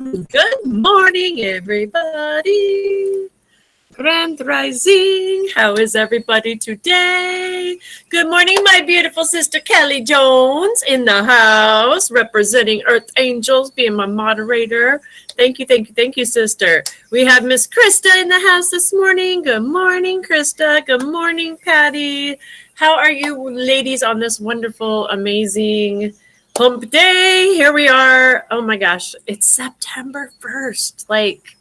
Good morning, everybody. Grand Rising. How is everybody today? Good morning, my beautiful sister Kelly Jones in the house, representing Earth Angels, being my moderator. Thank you, sister. We have Miss Krista in the house this morning. Good morning, Krista. Good morning, Patty. How are you ladies on this wonderful, amazing hump day? Here we are. Oh my gosh, it's September 1st. Like,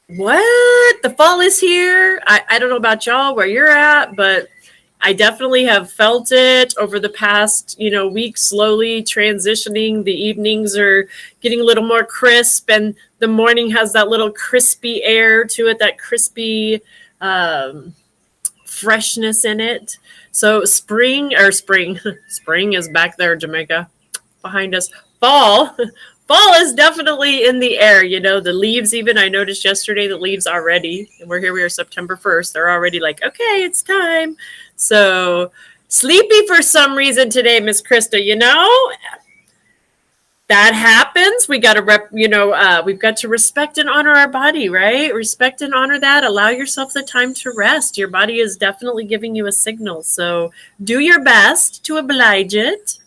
what? The fall is here. I don't know about y'all where you're at, but I definitely have felt it over the past, week, slowly transitioning. The evenings are getting a little more crisp, and the morning has that little crispy air to it, that crispy freshness in it. So spring is back there, Jamaica, behind us. Fall is definitely in the air. The leaves, even I noticed yesterday, the leaves already, and we are September 1st. They're already like, okay, it's time. So sleepy for some reason today, Miss Krista, that happens. We got to we've got to respect and honor our body, right? Respect and honor that. Allow yourself the time to rest. Your body is definitely giving you a signal. So do your best to oblige it.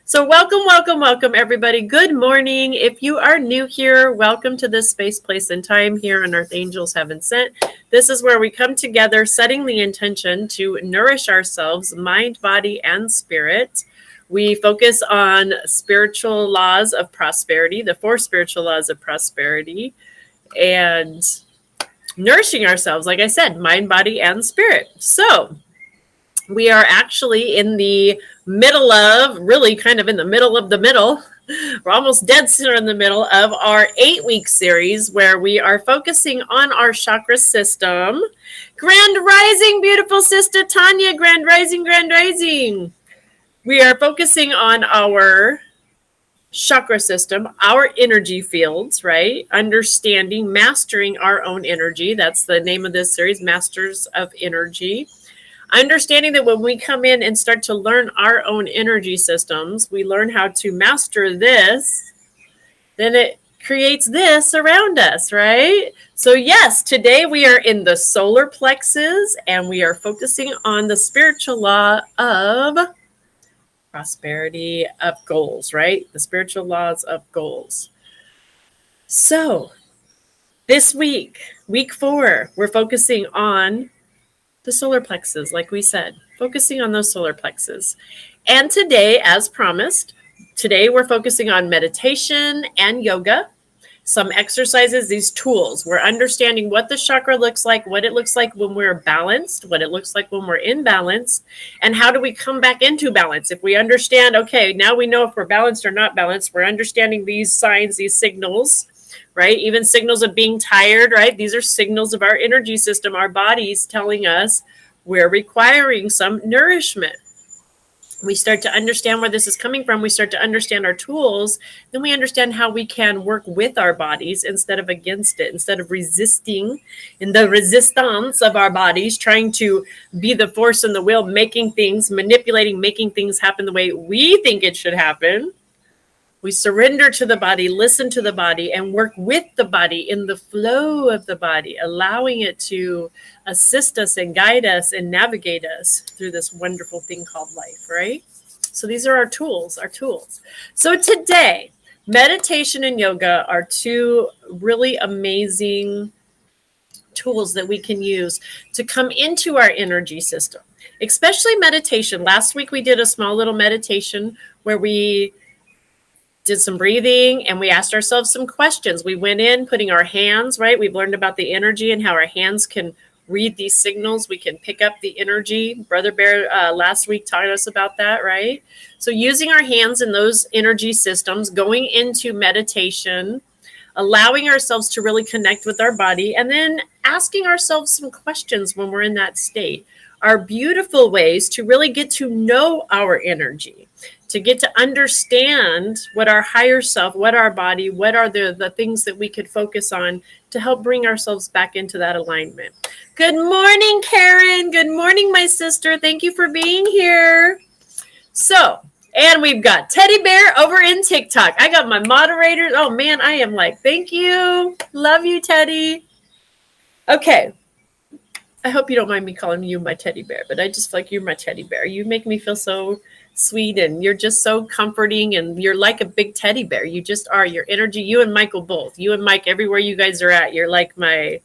So welcome, everybody. Good morning. If you are new here, welcome to this space, place, and time here on Earth Angels Heaven Sent. This is where we come together, setting the intention to nourish ourselves, mind, body, and spirit. We focus on spiritual laws of prosperity, the 4 spiritual laws of prosperity, and nourishing ourselves, like I said, mind, body, and spirit. So we are actually in the middle of, really kind of in the middle of the middle. We're almost dead center in the middle of our 8-week series where we are focusing on our chakra system. Grand Rising, beautiful sister Tanya. Grand Rising. We are focusing on our chakra system, our energy fields, right? Understanding, mastering our own energy. That's the name of this series, Masters of Energy. Understanding that when we come in and start to learn our own energy systems, we learn how to master this, then it creates this around us, right? So yes, today we are in the solar plexus and we are focusing on the spiritual law of prosperity, of goals, right? The spiritual laws of goals. So this week, week 4, we're focusing on the solar plexus, like we said, focusing on those solar plexus. And today, as promised, we're focusing on meditation and yoga, some exercises, these tools. We're understanding what the chakra looks like, what it looks like when we're balanced, what it looks like when we're in balance, and how do we come back into balance. If we understand, okay, now we know if we're balanced or not balanced, we're understanding these signs, these signals, right? Even signals of being tired, right? These are signals of our energy system, our bodies telling us we're requiring some nourishment. We start to understand where this is coming from. We start to understand our tools. Then we understand how we can work with our bodies instead of against it, instead of resisting in the resistance of our bodies, trying to be the force and the will, making things, manipulating, making things happen the way we think it should happen. We surrender to the body, listen to the body, and work with the body in the flow of the body, allowing it to assist us and guide us and navigate us through this wonderful thing called life, right? So these are our tools. So today, meditation and yoga are 2 really amazing tools that we can use to come into our energy system, especially meditation. Last week, we did a small little meditation where we did some breathing and we asked ourselves some questions. We went in putting our hands, right? We've learned about the energy and how our hands can read these signals. We can pick up the energy. Brother Bear last week taught us about that, right? So using our hands in those energy systems, going into meditation, allowing ourselves to really connect with our body, and then asking ourselves some questions when we're in that state are beautiful ways to really get to know our energy, to get to understand what our higher self, what our body, what are the things that we could focus on to help bring ourselves back into that alignment. Good morning, Karen. Good morning, my sister. Thank you for being here. So And we've got Teddy Bear over in TikTok. I got my moderators. Oh man, I am like, thank you. Love you, Teddy. Okay. I hope you don't mind me calling you my teddy bear, but I just feel like you're my teddy bear. You make me feel so sweet and you're just so comforting and you're like a big teddy bear. You just are. Your energy, you and Michael both. You and Mike, everywhere you guys are at, you're like my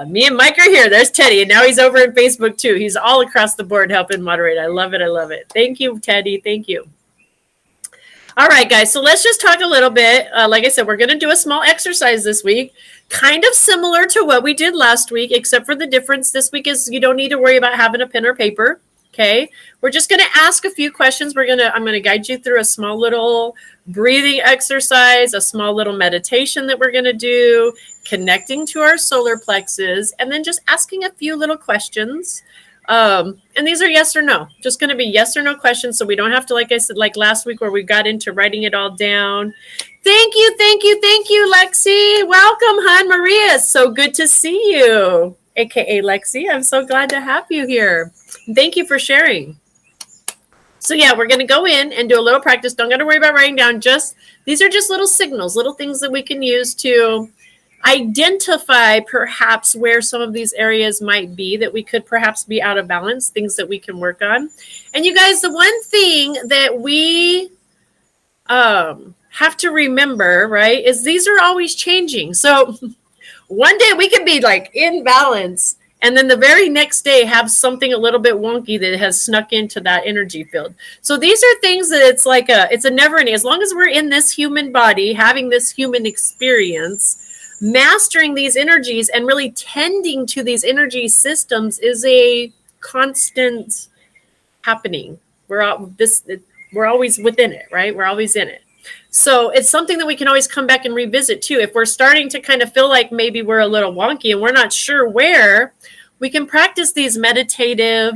me and Mike are here. There's Teddy, and now he's over in Facebook too. He's all across the board helping moderate. I love it. I love it. Thank you, Teddy. Thank you. All right, guys. So let's just talk a little bit. Like I said, we're going to do a small exercise this week, kind of similar to what we did last week, except for the difference this week is you don't need to worry about having a pen or paper. Okay. We're just going to ask a few questions. I'm going to guide you through a small little breathing exercise, a small little meditation that we're going to do, connecting to our solar plexus, and then just asking a few little questions. And these are yes or no, just going to be yes or no questions. So we don't have to, like I said, like last week where we got into writing it all down. Thank you, Lexi. Welcome, hon. Maria. So good to see you, aka Lexi. I'm so glad to have you here. Thank you for sharing. So yeah, we're going to go in and do a little practice. Don't got to worry about writing down. These are just little signals, little things that we can use to identify perhaps where some of these areas might be that we could perhaps be out of balance, things that we can work on. And you guys, the one thing that we have to remember, right, is these are always changing. So one day we could be like in balance and then the very next day have something a little bit wonky that has snuck into that energy field. So these are things that it's a never ending. As long as we're in this human body, having this human experience, mastering these energies and really tending to these energy systems is a constant happening. We're always within it, right? We're always in it. So it's something that we can always come back and revisit too. If we're starting to kind of feel like maybe we're a little wonky and we're not sure where, we can practice these meditative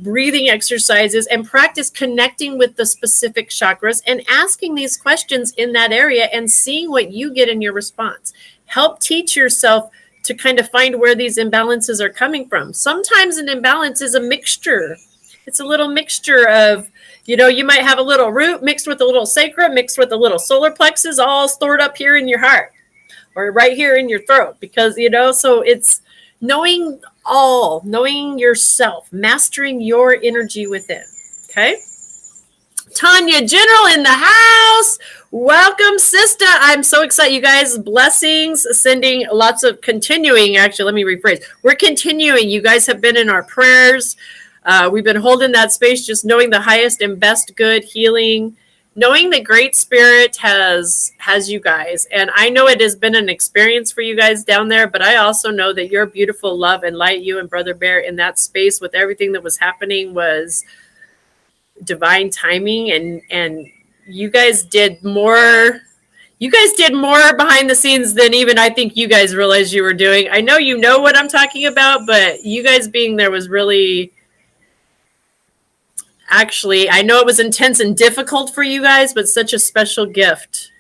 breathing exercises and practice connecting with the specific chakras and asking these questions in that area and seeing what you get in your response. Help teach yourself to kind of find where these imbalances are coming from. Sometimes an imbalance is a mixture. It's a little mixture of, you might have a little root mixed with a little sacrum, mixed with a little solar plexus, all stored up here in your heart or right here in your throat because, so it's knowing yourself, mastering your energy within. Okay. Tanya General in the house. Welcome, sister. I'm so excited, you guys. Blessings, sending lots of continuing. Actually, let me rephrase. We're continuing. You guys have been in our prayers. We've been holding that space, just knowing the highest and best good healing, knowing that Great Spirit has you guys. And I know it has been an experience for you guys down there, but I also know that your beautiful love and light, you and Brother Bear in that space with everything that was happening was divine timing. And you guys did more behind the scenes than even I think you guys realized you were doing. I know you know what I'm talking about, but you guys being there was really... Actually, I know it was intense and difficult for you guys, but such a special gift.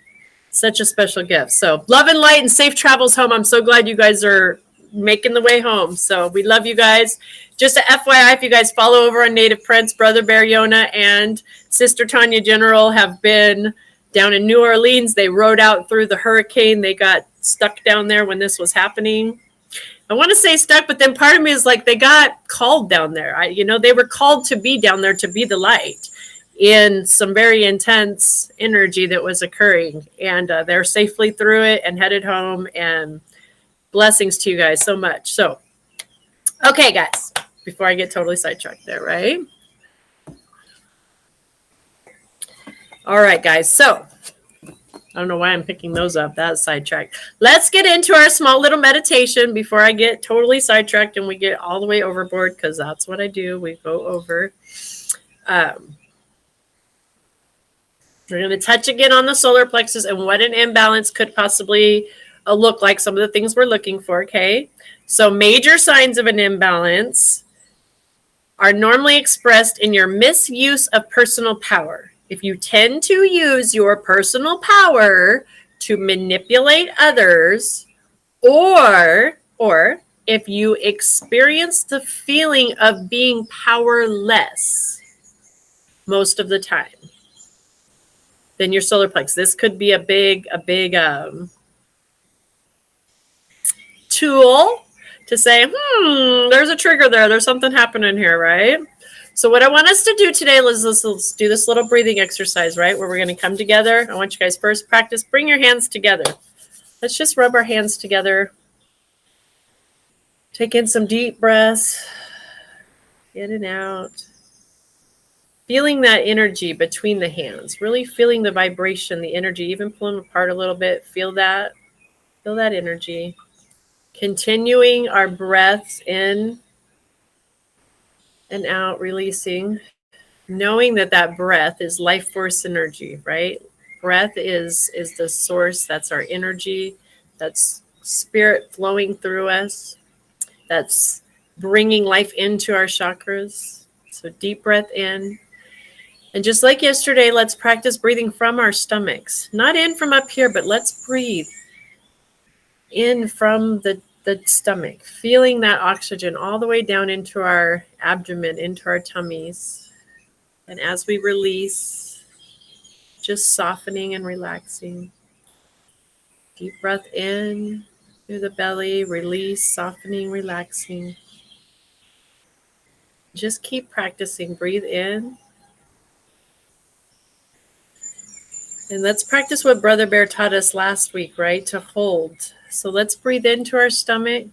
Such a special gift. So love and light and safe travels home. I'm so glad you guys are making the way home. So we love you guys. Just a FYI, if you guys follow over on Native Prince, Brother Bear Yona and Sister Tanya General have been down in New Orleans. They rode out through the hurricane. They got stuck down there when this was happening. I want to say stuck, but then part of me is like they got called down there. They were called to be down there to be the light in some very intense energy that was occurring. And they're safely through it and headed home. And blessings to you guys so much. So, okay, guys, before I get totally sidetracked there, right? All right, guys. So I don't know why I'm picking those up. That's sidetracked. Let's get into our small little meditation before I get totally sidetracked and we get all the way overboard, because that's what I do. We go over. We're going to touch again on the solar plexus and what an imbalance could possibly look like, some of the things we're looking for, okay? So major signs of an imbalance are normally expressed in your misuse of personal power. If you tend to use your personal power to manipulate others, or if you experience the feeling of being powerless, most of the time than your solar plexus. This could be a big tool to say, there's a trigger there. There's something happening here, right? So what I want us to do today is let's do this little breathing exercise, right? Where we're going to come together. I want you guys first practice. Bring your hands together. Let's just rub our hands together. Take in some deep breaths. In and out. Feeling that energy between the hands. Really feeling the vibration, the energy. Even pull them apart a little bit. Feel that. Feel that energy. Continuing our breaths in and out, releasing. Knowing that that breath is life force energy, right? Breath is the source. That's our energy. That's spirit flowing through us. That's bringing life into our chakras. So deep breath in. And just like yesterday, let's practice breathing from our stomachs. Not in from up here, but let's breathe in from the stomach, feeling that oxygen all the way down into our abdomen, into our tummies. And as we release, just softening and relaxing. Deep breath in through the belly, release, softening, relaxing. Just keep practicing. Breathe in. And let's practice what Brother Bear taught us last week, right? To hold. So let's breathe into our stomach.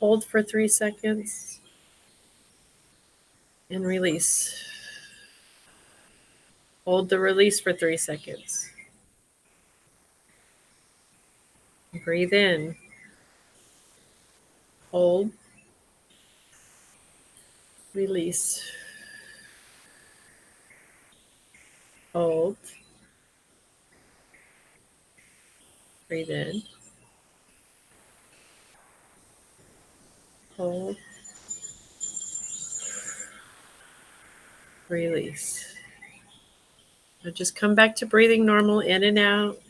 Hold for 3 seconds. And release. Hold the release for 3 seconds. Breathe in. Hold. Release. Hold. Breathe in. Hold. Release. Now just come back to breathing normal in and out.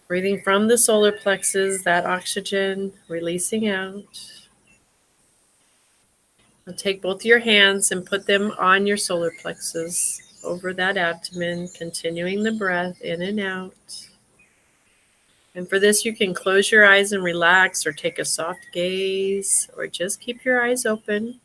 Breathing from the solar plexus, that oxygen releasing out. Now take both your hands and put them on your solar plexus over that abdomen, continuing the breath in and out. And for this, you can close your eyes and relax, or take a soft gaze, or just keep your eyes open.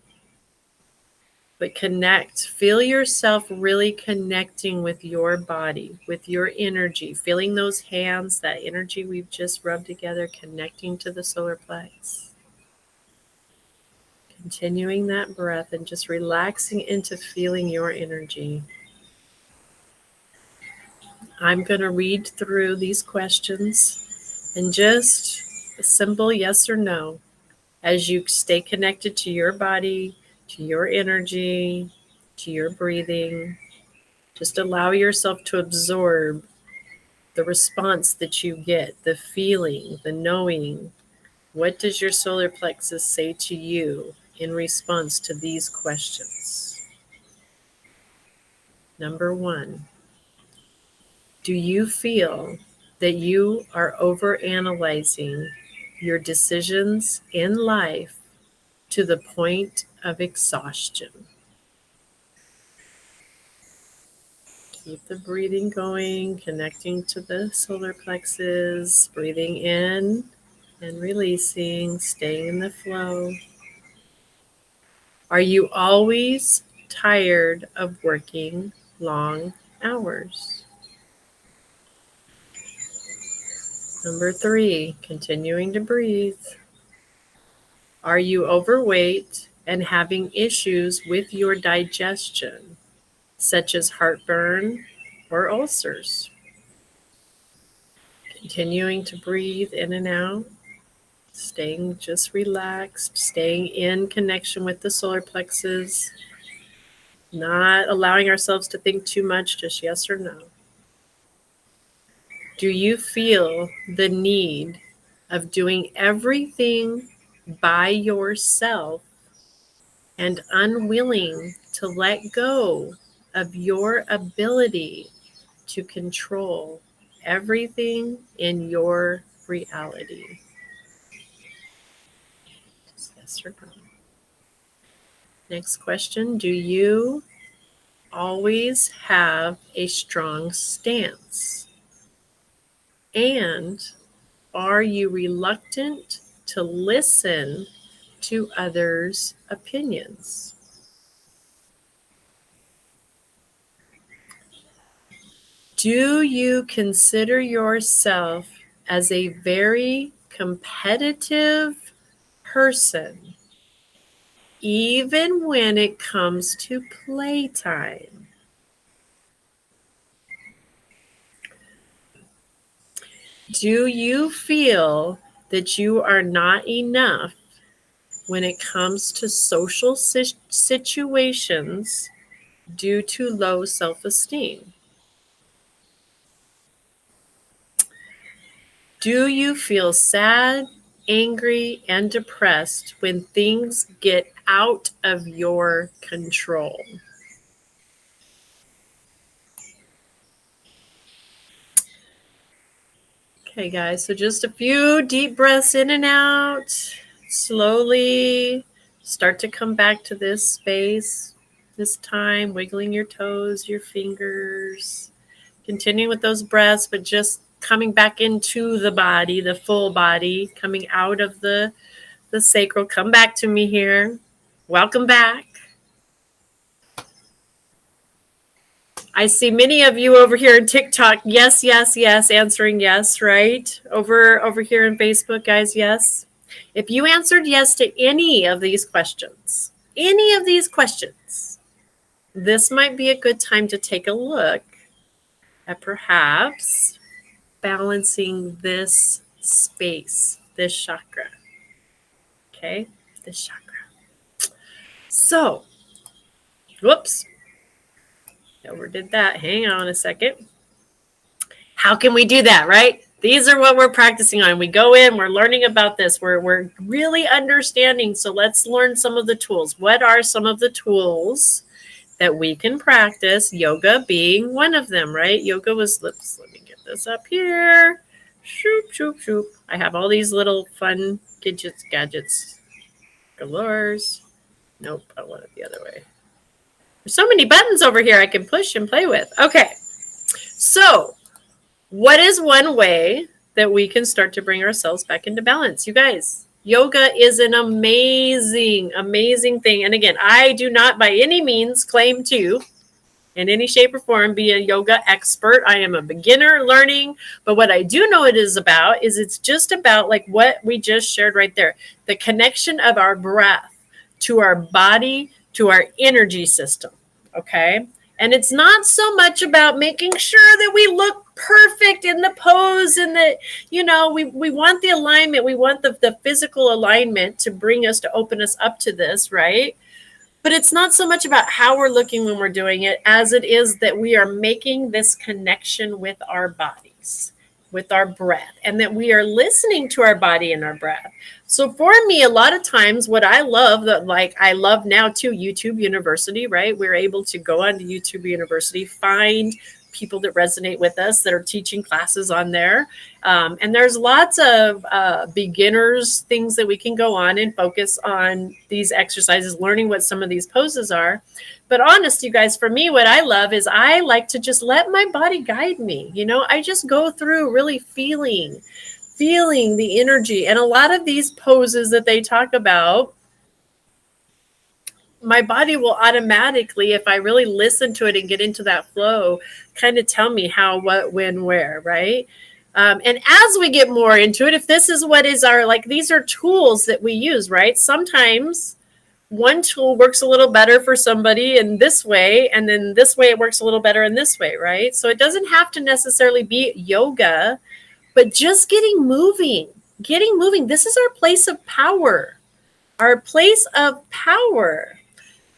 But connect. Feel yourself really connecting with your body, with your energy. Feeling those hands, that energy we've just rubbed together, connecting to the solar plex. Continuing that breath and just relaxing into feeling your energy. I'm going to read through these questions and just a simple yes or no as you stay connected to your body, to your energy, to your breathing. Just allow yourself to absorb the response that you get, the feeling, the knowing. What does your solar plexus say to you in response to these questions? Number 1, do you feel that you are overanalyzing your decisions in life to the point of exhaustion? Keep the breathing going, connecting to the solar plexus, breathing in and releasing, staying in the flow. Are you always tired of working long hours? Number 3, continuing to breathe. Are you overweight and having issues with your digestion, such as heartburn or ulcers? Continuing to breathe in and out, staying just relaxed, staying in connection with the solar plexus, not allowing ourselves to think too much, just yes or no. Do you feel the need of doing everything by yourself and unwilling to let go of your ability to control everything in your reality? Just yes or no. Next question. Do you always have a strong stance? And are you reluctant to listen to others' opinions? Do you consider yourself as a very competitive person, even when it comes to playtime? Do you feel that you are not enough when it comes to social situations due to low self-esteem? Do you feel sad, angry, and depressed when things get out of your control? Okay, guys, so just a few deep breaths in and out. Slowly start to come back to this space, this time, wiggling your toes, your fingers, continuing with those breaths, but just coming back into the body, the full body, coming out of the sacral. Come back to me here. Welcome back. I see many of you over here in TikTok. Yes, yes, yes, answering yes, right? Over here in Facebook, guys, yes. If you answered yes to any of these questions, this might be a good time to take a look at perhaps balancing this space, this chakra. Okay, this chakra. So, whoops, overdid that. Hang on a second. How can we do that, right? These are what we're practicing on. We go in, we're learning about this. We're really understanding. So let's learn some of the tools. What are some of the tools that we can practice? Yoga being one of them, right? Yoga was, let me get this up here. Shoop, shoop, shoop. I have all these little fun gadgets, galores. Nope, I want it the other way. There's so many buttons over here I can push and play with. Okay, so what is one way that we can start to bring ourselves back into balance? You guys, yoga is an amazing, amazing thing. And again, I do not by any means claim to, in any shape or form, be a yoga expert. I am a beginner learning. But what I do know it is about is it's just about like what we just shared right there. The connection of our breath to our body, to our energy system. Okay. And it's not so much about making sure that we look perfect in the pose and that, we want the alignment. We want the physical alignment to bring us, to open us up to this, right? But it's not so much about how we're looking when we're doing it as it is that we are making this connection with our bodies, with our breath, and that we are listening to our body and our breath. So for me, a lot of times what I love, I love now too, YouTube University, right? We're able to go onto YouTube University, find people that resonate with us that are teaching classes on there. And there's lots of beginners things that we can go on and focus on these exercises, learning what some of these poses are. But honest, you guys, for me, what I love is I like to just let my body guide me. I just go through really feeling the energy. And a lot of these poses that they talk about, my body will automatically, if I really listen to it and get into that flow, kind of tell me how, what, when, where, right? And as we get more into it, if this is what is our, these are tools that we use, right? Sometimes one tool works a little better for somebody in this way, and then this way it works a little better in this way, right? So it doesn't have to necessarily be yoga, but just getting moving. This is our place of power. Our place of power.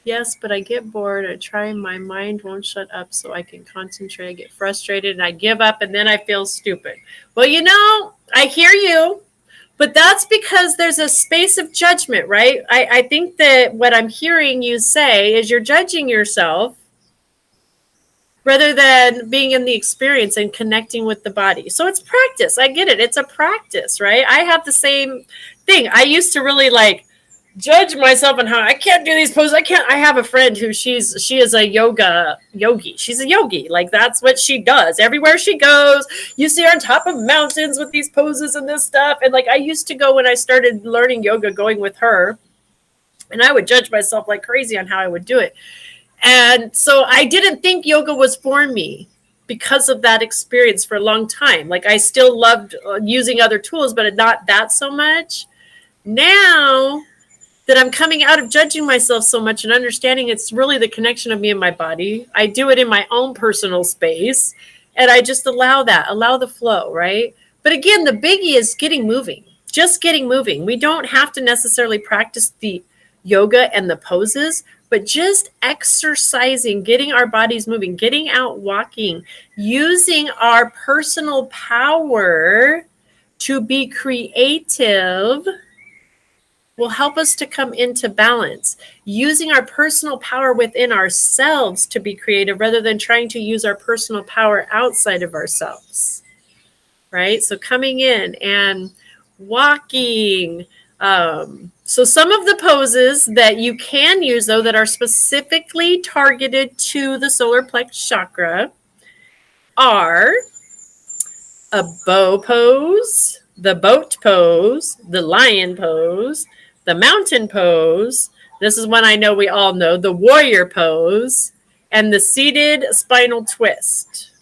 Yes, but I get bored. I try, my mind won't shut up so I can concentrate. I get frustrated and I give up and then I feel stupid. Well, I hear you, but that's because there's a space of judgment, right? I think that what I'm hearing you say is you're judging yourself rather than being in the experience and connecting with the body. So it's practice. I get it. It's a practice, right? I have the same thing. I used to really judge myself on how I can't do these poses. I have a friend who she is a yoga yogi. She's a yogi. Like that's what she does. Everywhere she goes, you see her on top of mountains with these poses and this stuff. And like I used to go when I started learning yoga, going with her, and I would judge myself like crazy on how I would do it. And so I didn't think yoga was for me because of that experience for a long time. Like I still loved using other tools, but not that so much. Now that I'm coming out of judging myself so much and understanding it's really the connection of me and my body. I do it in my own personal space and I just allow the flow, right? But again, the biggie is getting moving, just getting moving. We don't have to necessarily practice the yoga and the poses, but just exercising, getting our bodies moving, getting out walking, using our personal power to be creative will help us to come into balance, using our personal power within ourselves to be creative rather than trying to use our personal power outside of ourselves, right? So coming in and walking. So some of the poses that you can use, though, that are specifically targeted to the solar plex chakra are a bow pose, the boat pose, the lion pose, the mountain pose. This is one I know we all know, the warrior pose, and the seated spinal twist.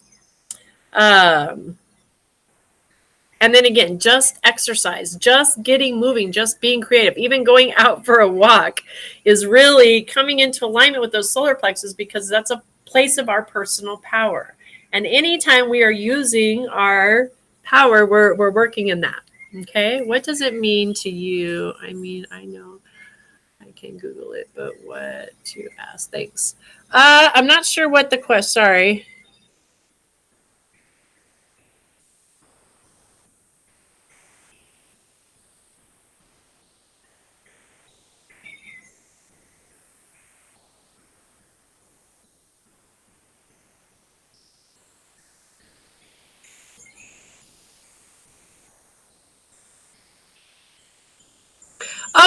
And then again, just exercise, just getting moving, just being creative, even going out for a walk is really coming into alignment with those solar plexus because that's a place of our personal power. And anytime we are using our power, we're working in that. Okay. What does it mean to you? I mean, I know I can Google it, but what to ask? Thanks. I'm not sure what the question, sorry.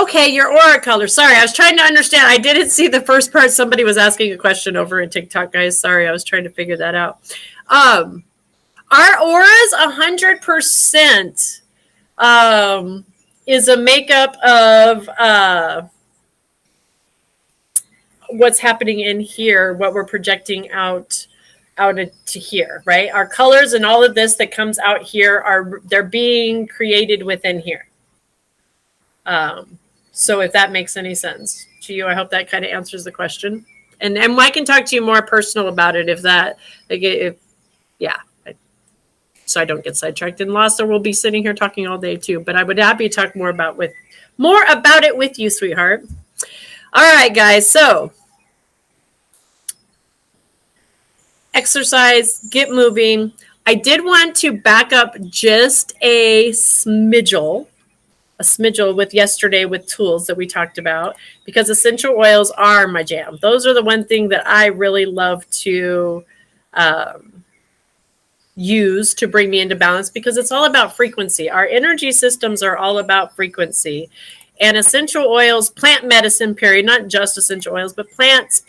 Okay, your aura color. Sorry, I was trying to understand. I didn't see the first part. Somebody was asking a question over in TikTok, guys. Sorry, I was trying to figure that out. Our auras, 100% is a makeup of what's happening in here, what we're projecting out to here, right? Our colors and all of this that comes out here they're being created within here. So if that makes any sense to you, I hope that kind of answers the question. And I can talk to you more personal about it so I don't get sidetracked and lost, or we'll be sitting here talking all day too. But I would happy to talk more about it with you, sweetheart. All right, guys. So exercise, get moving. I did want to back up just a smidgel with yesterday with tools that we talked about, because essential oils are my jam. Those are the one thing that I really love to use to bring me into balance, because it's all about frequency. Our energy systems are all about frequency. And essential oils, plant medicine, period, not just essential oils, but plants,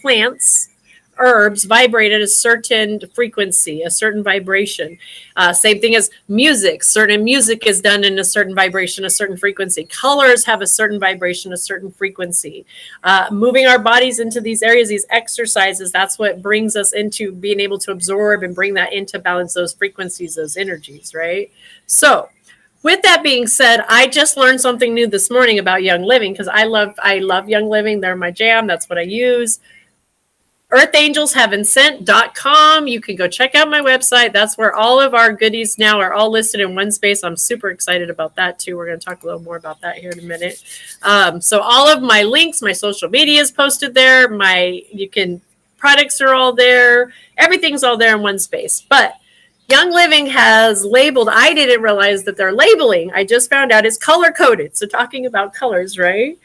herbs vibrate at a certain frequency, a certain vibration. Same thing as music. Certain music is done in a certain vibration, a certain frequency. Colors have a certain vibration, a certain frequency. Moving our bodies into these areas, these exercises, that's what brings us into being able to absorb and bring that into balance, those frequencies, those energies, right? So with that being said, I just learned something new this morning about Young Living, because I love Young Living. They're my jam. That's what I use. earthangelsheavensent.com. You can go check out my website. That's where all of our goodies now are all listed in one space. I'm super excited about that too. We're going to talk a little more about that here in a minute. So all of my links, my social media is posted there. Products are all there. Everything's all there in one space. But Young Living has labeled, I didn't realize that they're labeling. I just found out it's color coded. So talking about colors, right?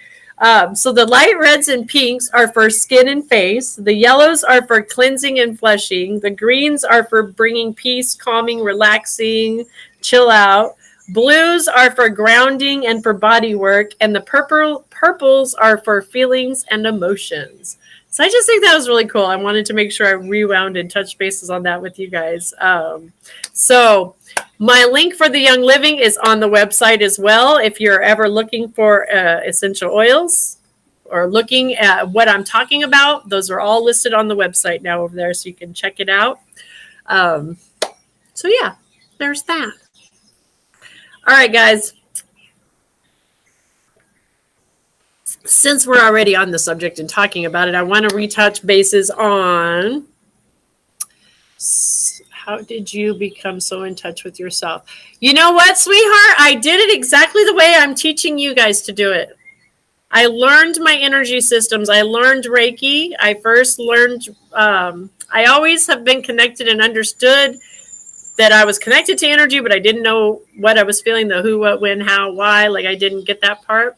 So the light reds and pinks are for skin and face. The yellows are for cleansing and flushing. The greens are for bringing peace, calming, relaxing, chill out. Blues are for grounding and for body work, and the purples are for feelings and emotions. So I just think that was really cool. I wanted to make sure I rewound and touched bases on that with you guys. So my link for the Young Living is on the website as well. If you're ever looking for essential oils or looking at what I'm talking about, those are all listed on the website now over there, so you can check it out. So yeah, there's that. All right, guys. Since we're already on the subject and talking about it, I want to retouch bases on how did you become so in touch with yourself? You know what, sweetheart? I did it exactly the way I'm teaching you guys to do it. I learned my energy systems. I learned Reiki. I first learned, I always have been connected and understood that I was connected to energy, but I didn't know what I was feeling, the who, what, when, how, why. Like I didn't get that part.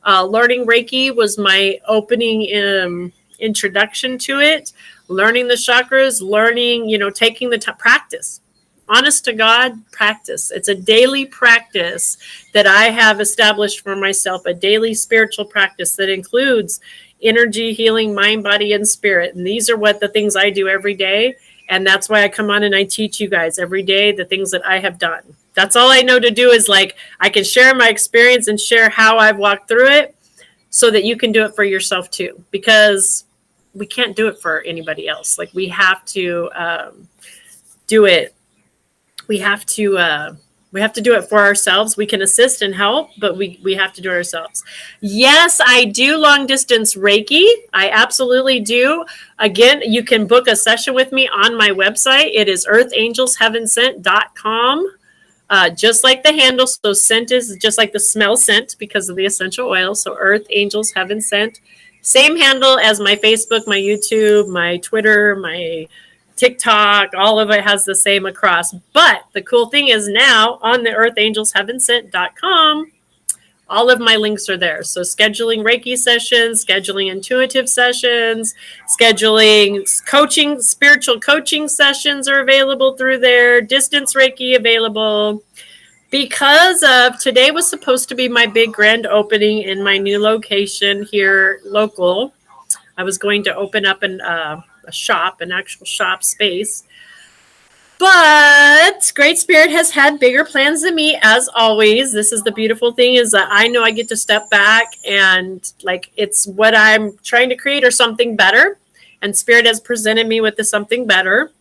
Learning Reiki was my opening introduction to it. Learning the chakras, learning, taking the practice. Honest to God, practice. It's a daily practice that I have established for myself, a daily spiritual practice that includes energy, healing, mind, body, and spirit. And these are the things I do every day. And that's why I come on and I teach you guys every day the things that I have done. That's all I know to do is I can share my experience and share how I've walked through it so that you can do it for yourself too. Because we can't do it for anybody else. We have to do it. We have to do it for ourselves. We can assist and help, but we have to do it ourselves. Yes, I do long distance Reiki. I absolutely do. Again, you can book a session with me on my website. It is earthangelsheavensent.com. Just like the handle. So scent is just like the smell scent because of the essential oil. So Earth Angels Heaven Sent. Same handle as my Facebook, my YouTube, my Twitter, my TikTok, all of it has the same across. But the cool thing is now on the earthangelsheavensent.com, all of my links are there. So scheduling Reiki sessions, scheduling intuitive sessions, scheduling coaching, spiritual coaching sessions are available through there. Distance Reiki available. Because of today was supposed to be my big grand opening in my new location here local. I was going to open up a shop, an actual shop space. But Great Spirit has had bigger plans than me, as always. This is the beautiful thing is that I know I get to step back and it's what I'm trying to create or something better. And Spirit has presented me with something better.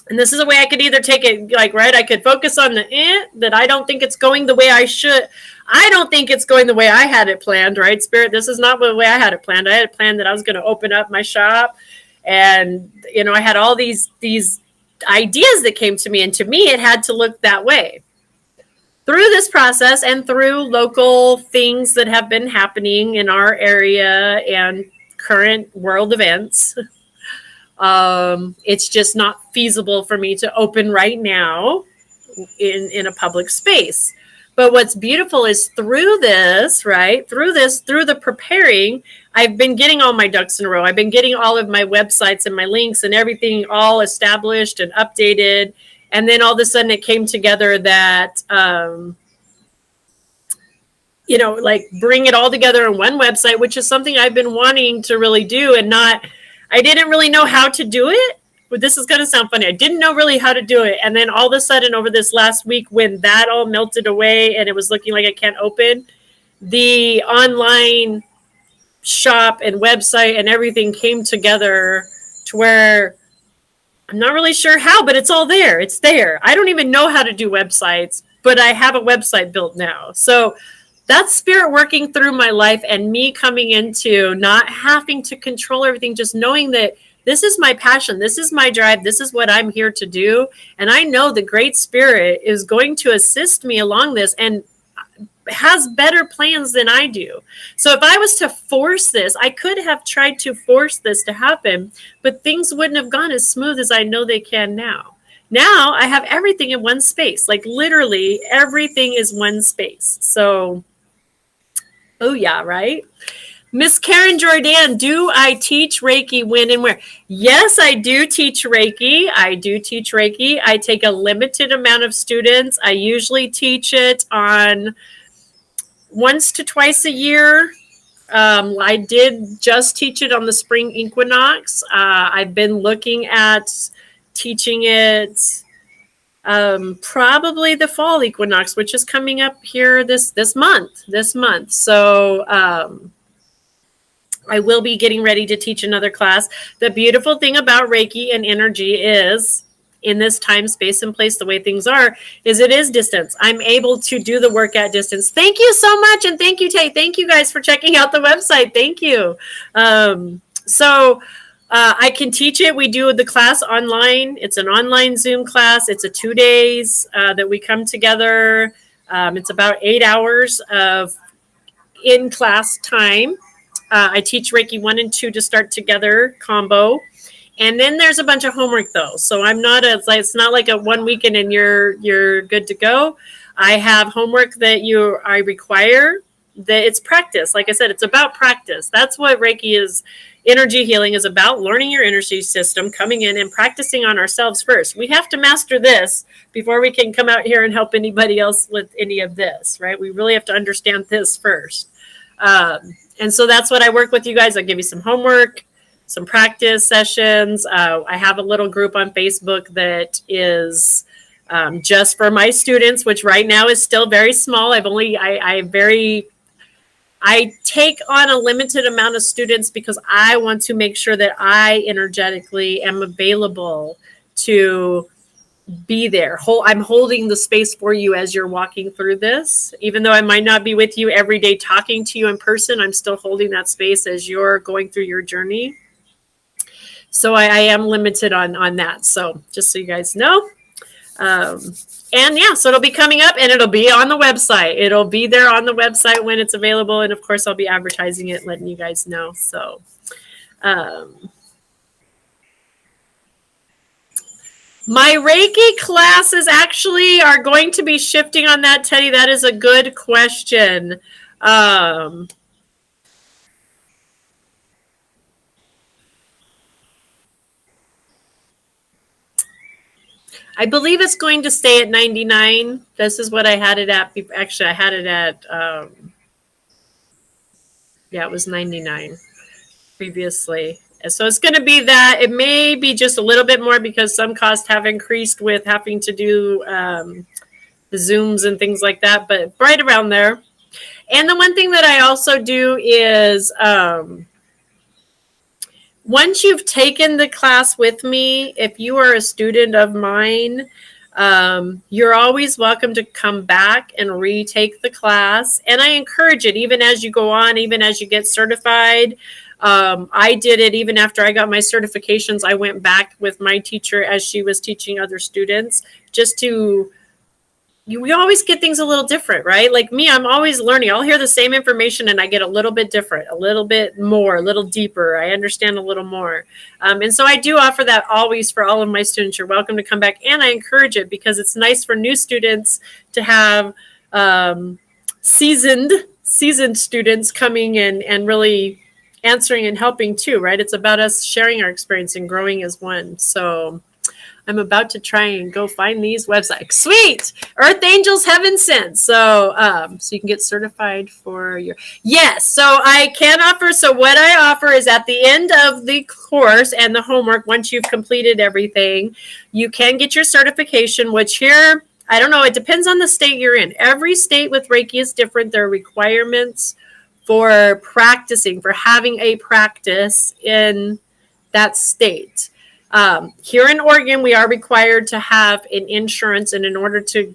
And this is a way I could either take it I could focus on that I don't think it's going the way I should. I don't think it's going the way I had it planned, right? Spirit, this is not the way I had it planned. I had it planned that I was going to open up my shop. And, I had all these ideas that came to me. And to me, it had to look that way. Through this process and through local things that have been happening in our area and current world events, it's just not feasible for me to open right now in a public space. But what's beautiful is through this, through the preparing, I've been getting all my ducks in a row. I've been getting all of my websites and my links and everything all established and updated. And then all of a sudden it came together that, bring it all together in one website, which is something I've been wanting to really do I didn't really know how to do it. But this is going to sound funny. I didn't know really how to do it. And then all of a sudden over this last week, when that all melted away and it was looking like I can't open, the online shop and website and everything came together to where I'm not really sure how, but it's all there. It's there. I don't even know how to do websites, but I have a website built now. So that's Spirit working through my life and me coming into not having to control everything, just knowing that this is my passion. This is my drive. This is what I'm here to do. And I know the Great Spirit is going to assist me along this and has better plans than I do. So if I was to force this, I could have tried to force this to happen, but things wouldn't have gone as smooth as I know they can now. Now I have everything in one space, literally everything is one space. So, oh yeah, right? Miss Karen Jordan, do I teach Reiki, when and where? Yes, I do teach Reiki. I take a limited amount of students. I usually teach it on once to twice a year. I did just teach it on the spring equinox. I've been looking at teaching it probably the fall equinox, which is coming up here this month. So I will be getting ready to teach another class. The beautiful thing about Reiki and energy is, in this time, space, and place, the way things are, is it is distance. I'm able to do the work at distance. Thank you so much. And thank you, Tay. Thank you guys for checking out the website. Thank you. I can teach it. We do the class online. It's an online Zoom class. It's a 2 days that we come together. It's about 8 hours of in-class time. I teach Reiki 1 and 2 to start together combo. And then there's a bunch of homework though. So it's not like a 1 weekend and you're good to go. I have homework that I require, that it's practice. Like I said, it's about practice. That's what Reiki is. Energy healing is about learning your energy system, coming in and practicing on ourselves first. We have to master this before we can come out here and help anybody else with any of this, right? We really have to understand this first. And so that's what I work with you guys. I'll give you some homework, some practice sessions. I have a little group on Facebook that is just for my students, which right now is still very small. I take on a limited amount of students because I want to make sure that I energetically am available to be there. I'm holding the space for you as you're walking through this. Even though I might not be with you every day talking to you in person, I'm still holding that space as you're going through your journey. So I am limited on that. So just so you guys know. And yeah, so it'll be coming up and it'll be on the website. It'll be there on the website when it's available. And of course, I'll be advertising it, letting you guys know. So my Reiki classes actually are going to be shifting on that, Teddy. That is a good question. I believe it's going to stay at 99. This is what I had it at. Actually, I had it at, it was 99 previously. So it's going to be that. It may be just a little bit more because some costs have increased with having to do the Zooms and things like that, but right around there. And the one thing that I also do is once you've taken the class with me, if you are a student of mine, you're always welcome to come back and retake the class. And I encourage it even as you go on, even as you get certified. I did it even after I got my certifications. I went back with my teacher as she was teaching other students just to... We always get things a little different, right? Like me, I'm always learning. I'll hear the same information and I get a little bit different, a little bit more, a little deeper. I understand a little more. And so I do offer that always for all of my students. You're welcome to come back. And I encourage it because it's nice for new students to have seasoned students coming in and really answering and helping too, right? It's about us sharing our experience and growing as one. So I'm about to try and go find these websites. Sweet! Earth Angels Heaven Sent. So you can get certified for your... Yes, so I can offer... So what I offer is at the end of the course and the homework, once you've completed everything, you can get your certification, which here, I don't know, it depends on the state you're in. Every state with Reiki is different. There are requirements for practicing, for having a practice in that state. Here in Oregon, we are required to have an insurance, and in order to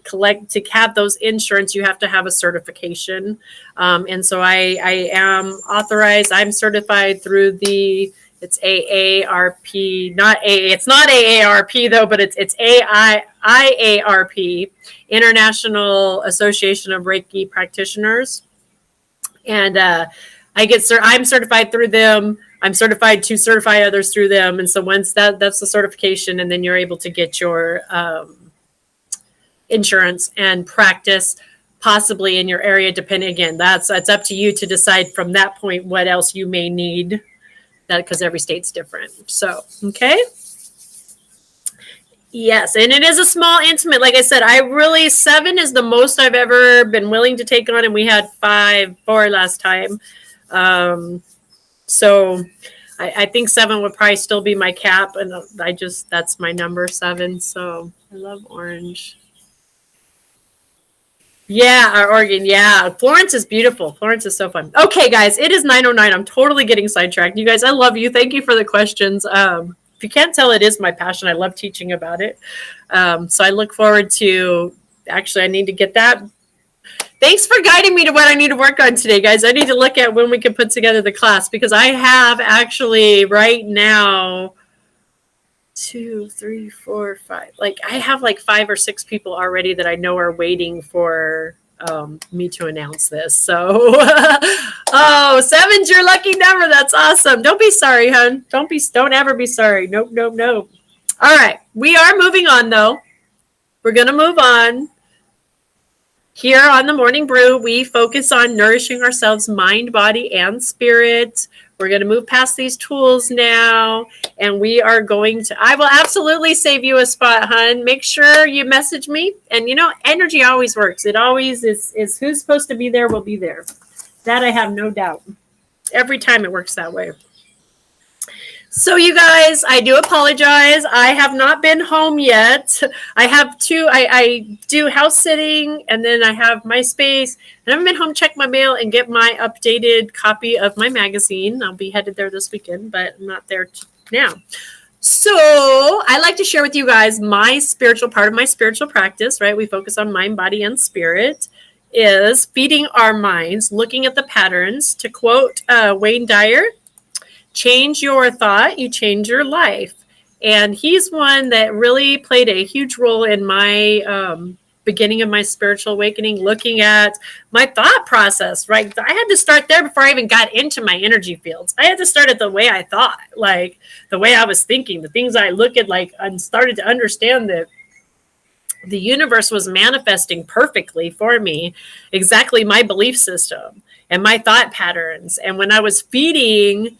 have those insurance, you have to have a certification. And so I am authorized. I'm certified through it's AARP, it's not AARP though, but it's IARP, International Association of Reiki Practitioners. And I'm certified through them. I'm certified to certify others through them. And so once that's the certification, and then you're able to get your insurance and practice possibly in your area, depending, again, that's up to you to decide from that point what else you may need, that because every state's different. So, okay. Yes, and it is a small, intimate. Like I said, 7 is the most I've ever been willing to take on, and we had 4 last time. So I think 7 would probably still be my cap, and that's my number, 7. So I love orange. Yeah, Oregon. Yeah, Florence is beautiful. Florence is so fun. Okay, guys, it is 9:09. I'm totally getting sidetracked. You guys, I love you. Thank you for the questions. If you can't tell, it is my passion. I love teaching about it. So I look forward to. Actually, I need to get that. Thanks for guiding me to what I need to work on today, guys. I need to look at when we can put together the class, because I have actually right now 2, 3, 4, 5. Like I have like 5 or 6 people already that I know are waiting for me to announce this. So, oh, 7's your lucky number. That's awesome. Don't be sorry, hon. Don't ever be sorry. Nope, nope, nope. All right, we are moving on though. We're gonna move on. Here on the Morning Brew, we focus on nourishing ourselves, mind, body, and spirit. We're going to move past these tools now, and we are going to, I will absolutely save you a spot, hon. Make sure you message me. And you know, energy always works. It always is who's supposed to be there will be there. That I have no doubt. Every time it works that way. So you guys, I do apologize. I have not been home yet. I have I do house sitting, and then I have my space. And I haven't been home, check my mail, and get my updated copy of my magazine. I'll be headed there this weekend, but I'm not there now. So I like to share with you guys my spiritual part of my spiritual practice, right? We focus on mind, body, and spirit, is feeding our minds, looking at the patterns. To quote Wayne Dyer, change your thought, you change your life. And he's one that really played a huge role in my beginning of my spiritual awakening, looking at my thought process, right? I had to start there before I even got into my energy fields. I had to start at the way I thought, like the way I was thinking, the things I look at, like, and started to understand that the universe was manifesting perfectly for me exactly my belief system and my thought patterns. And when I was feeding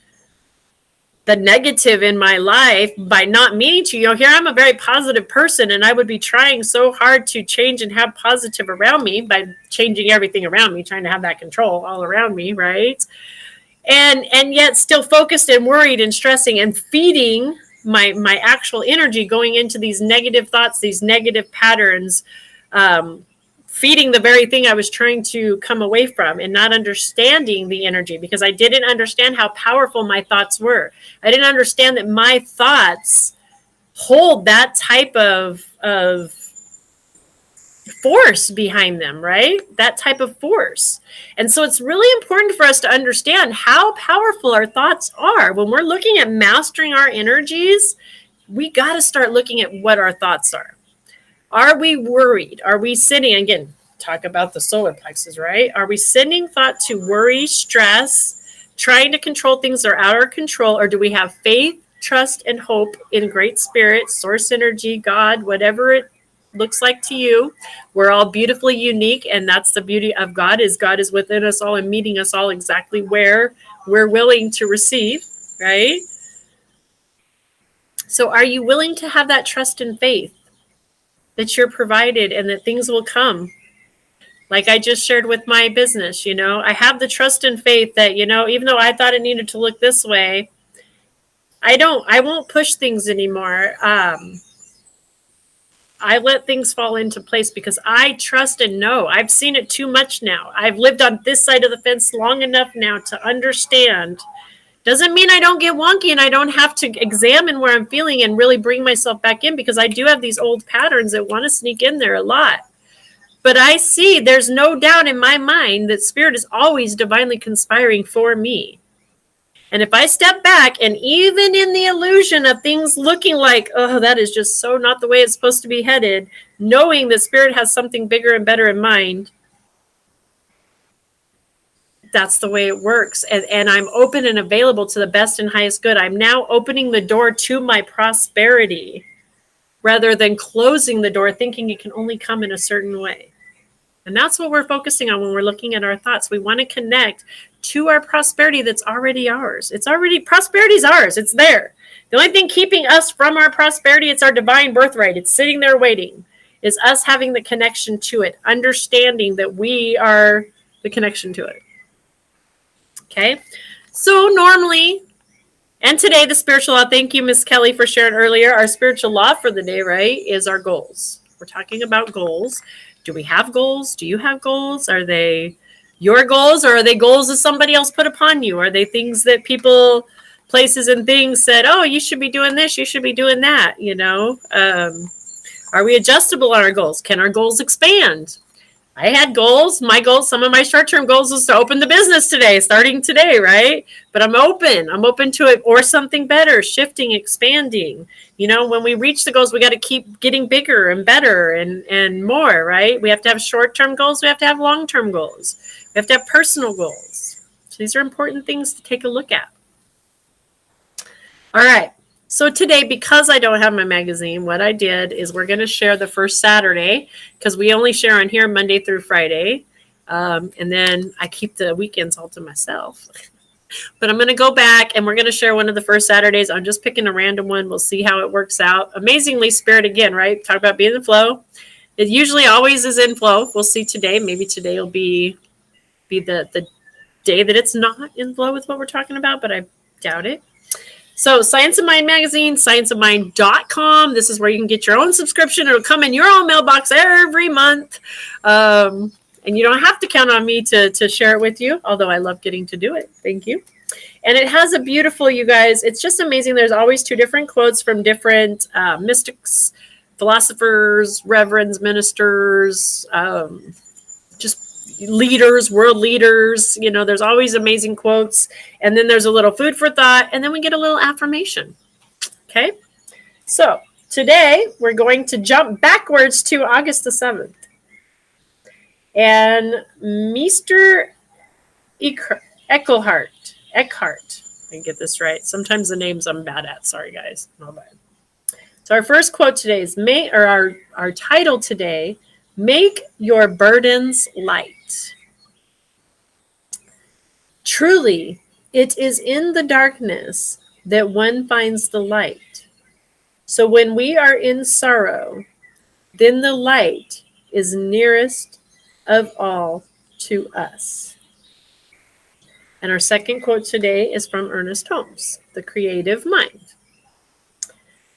the negative in my life by not meaning to, here I'm a very positive person, and I would be trying so hard to change and have positive around me by changing everything around me, trying to have that control all around me, right? And yet still focused and worried and stressing and feeding my actual energy going into these negative thoughts, these negative patterns, feeding the very thing I was trying to come away from, and not understanding the energy, because I didn't understand how powerful my thoughts were. I didn't understand that my thoughts hold that type of force behind them, right? That type of force. And so it's really important for us to understand how powerful our thoughts are. When we're looking at mastering our energies, we got to start looking at what our thoughts are. Are we worried? Are we sitting, again, talk about the solar plexus, right? Are we sending thought to worry, stress, trying to control things that are out of our control? Or do we have faith, trust, and hope in great spirit, source energy, God, whatever it looks like to you? We're all beautifully unique, and that's the beauty of God is within us all and meeting us all exactly where we're willing to receive, right? So are you willing to have that trust and faith that you're provided and that things will come? Like I just shared with my business, I have the trust and faith that, even though I thought it needed to look this way, I won't push things anymore. I let things fall into place because I trust and know. I've seen it too much now. I've lived on this side of the fence long enough now to understand. Doesn't mean I don't get wonky and I don't have to examine where I'm feeling and really bring myself back in, because I do have these old patterns that want to sneak in there a lot. But I see there's no doubt in my mind that spirit is always divinely conspiring for me. And if I step back, and even in the illusion of things looking like, oh, that is just so not the way it's supposed to be headed, knowing that spirit has something bigger and better in mind, that's the way it works. And I'm open and available to the best and highest good. I'm now opening the door to my prosperity rather than closing the door thinking it can only come in a certain way. And that's what we're focusing on when we're looking at our thoughts. We want to connect to our prosperity that's already ours. Prosperity's ours. It's there. The only thing keeping us from our prosperity, it's our divine birthright. It's sitting there waiting. Is us having the connection to it, understanding that we are the connection to it. Okay? So normally, and today, the spiritual law, thank you, Miss Kelly, for sharing earlier. Our spiritual law for the day, right, is our goals. We're talking about goals. Do we have goals? Do you have goals? Are they your goals, or are they goals that somebody else put upon you? Are they things that people, places and things said, oh, you should be doing this, you should be doing that, you know? Are we adjustable on our goals? Can our goals expand? I had goals. My goals, some of my short-term goals was to open the business today, starting today, right? But I'm open to it, or something better, shifting, expanding. You know, when we reach the goals, we got to keep getting bigger and better and more, right? We have to have short-term goals. We have to have long-term goals. We have to have personal goals. So these are important things to take a look at. All right. So today, because I don't have my magazine, what I did is we're going to share the first Saturday, because we only share on here Monday through Friday. And then I keep the weekends all to myself. But I'm going to go back and we're going to share one of the first Saturdays. I'm just picking a random one. We'll see how it works out. Amazingly, Spirit again, right? Talk about being in flow. It usually always is in flow. We'll see today. Maybe today will be the day that it's not in flow with what we're talking about, but I doubt it. So Science of Mind magazine, scienceofmind.com. This is where you can get your own subscription. It'll come in your own mailbox every month. And you don't have to count on me to share it with you, although I love getting to do it. Thank you. And it has a beautiful, you guys, it's just amazing. There's always 2 different quotes from different mystics, philosophers, reverends, ministers, just leaders, world leaders. You know, there's always amazing quotes. And then there's a little food for thought. And then we get a little affirmation. Okay. So today we're going to jump backwards to August the 7th. And Mr. Eckhart, I can get this right. Sometimes the names I'm bad at. Sorry, guys. No bad. So our first quote today is, our title today, Make Your Burdens Light. Truly, it is in the darkness that one finds the light. So when we are in sorrow, then the light is nearest of all to us. And our second quote today is from Ernest Holmes, The Creative Mind.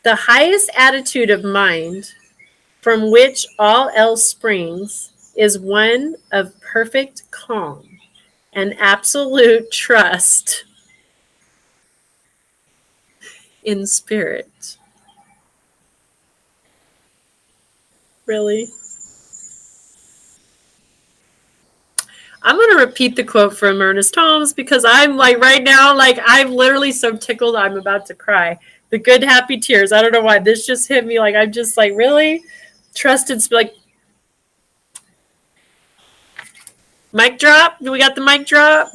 The highest attitude of mind from which all else springs is one of perfect calm and absolute trust in spirit. Really? I'm going to repeat the quote from Ernest Holmes because I'm like right now, like I'm literally so tickled I'm about to cry. The good happy tears. I don't know why this just hit me. Like I'm just like, really? Trusted, like, mic drop? Do we got the mic drop?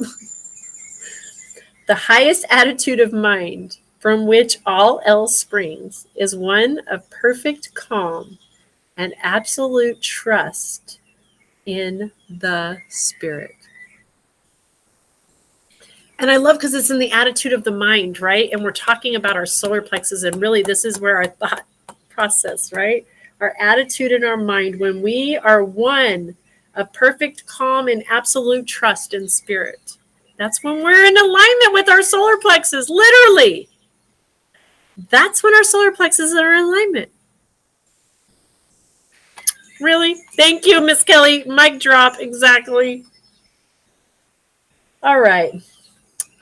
The highest attitude of mind from which all else springs is one of perfect calm and absolute trust in the spirit. And I love because it's in the attitude of the mind, right? And we're talking about our solar plexus, and really this is where our thought process, right? Our attitude in our mind, when we are one of perfect calm and absolute trust in spirit. That's when we're in alignment with our solar plexus, literally. That's when our solar plexus are in alignment. Really? Thank you, Miss Kelly. Mic drop, exactly. All right.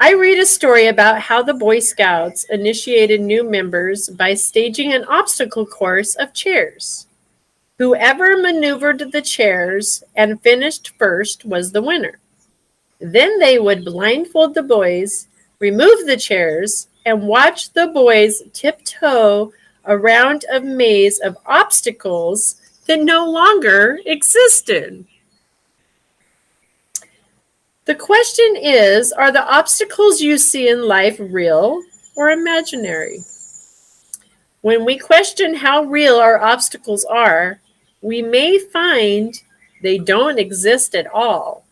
I read a story about how the Boy Scouts initiated new members by staging an obstacle course of chairs. Whoever maneuvered the chairs and finished first was the winner. Then they would blindfold the boys, remove the chairs, and watch the boys tiptoe around a maze of obstacles that no longer existed. The question is, are the obstacles you see in life real or imaginary? When we question how real our obstacles are, we may find They don't exist at all,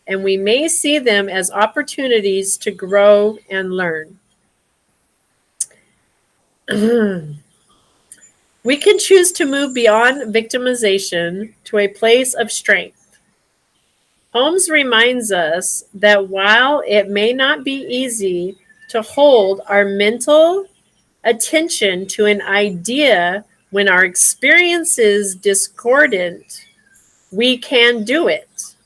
and we may see them as opportunities to grow and learn. We can choose to move beyond victimization to a place of strength. Holmes reminds us that while it may not be easy to hold our mental attention to an idea when our experience is discordant, we can do it.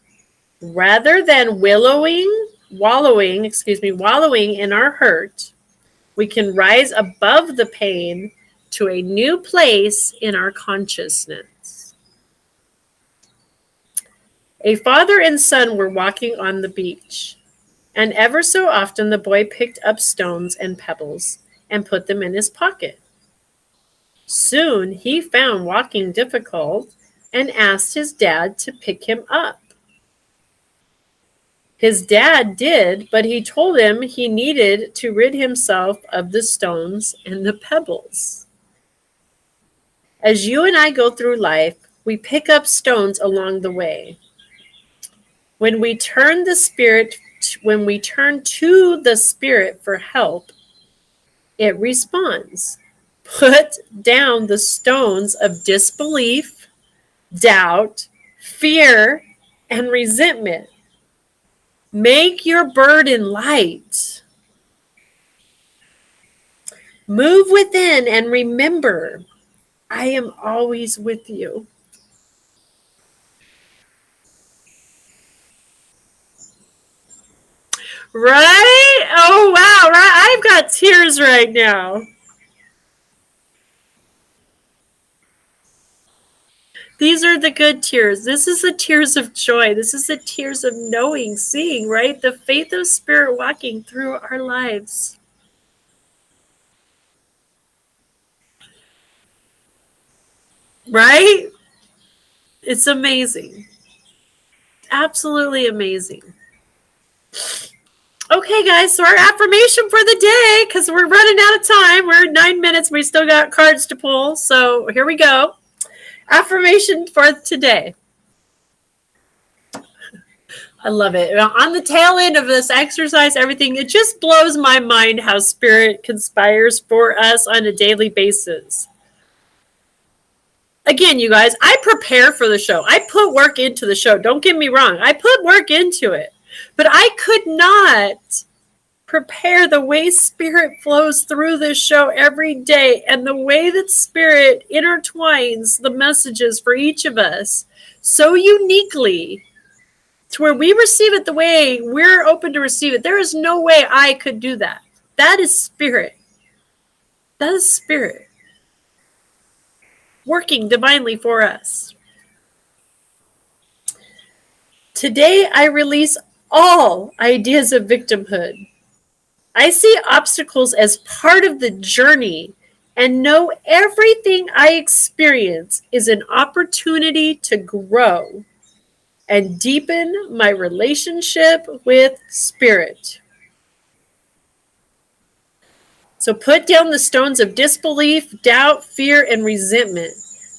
Rather than wallowing in our hurt, we can rise above the pain to a new place in our consciousness. A father and son were walking on the beach, and ever so often the boy picked up stones and pebbles and put them in his pocket. Soon he found walking difficult and asked his dad to pick him up. His dad did, but he told him he needed to rid himself of the stones and the pebbles. As you and I go through life, we pick up stones along the way. When we turn to the spirit for help, it responds. Put down the stones of disbelief, doubt, fear, and resentment. Make your burden light. Move within and remember, I am always with you. Right? Oh, wow. Right? I've got tears right now. These are the good tears. This is the tears of joy. This is the tears of knowing, seeing, right? The faith of spirit walking through our lives. Right? It's amazing. Absolutely amazing. Okay, guys, so our affirmation for the day, because we're running out of time. We're at 9 minutes. We still got cards to pull. So here we go. Affirmation for today. I love it. On the tail end of this exercise, everything, it just blows my mind how spirit conspires for us on a daily basis. Again, you guys, I prepare for the show. I put work into the show. Don't get me wrong. I put work into it. But I could not prepare the way spirit flows through this show every day and the way that spirit intertwines the messages for each of us so uniquely to where we receive it the way we're open to receive it. There is no way I could do that. That is spirit. That is spirit working divinely for us. Today, I release all ideas of victimhood. I see obstacles as part of the journey and know everything I experience is an opportunity to grow and deepen my relationship with spirit. So put down the stones of disbelief, doubt, fear, and resentment.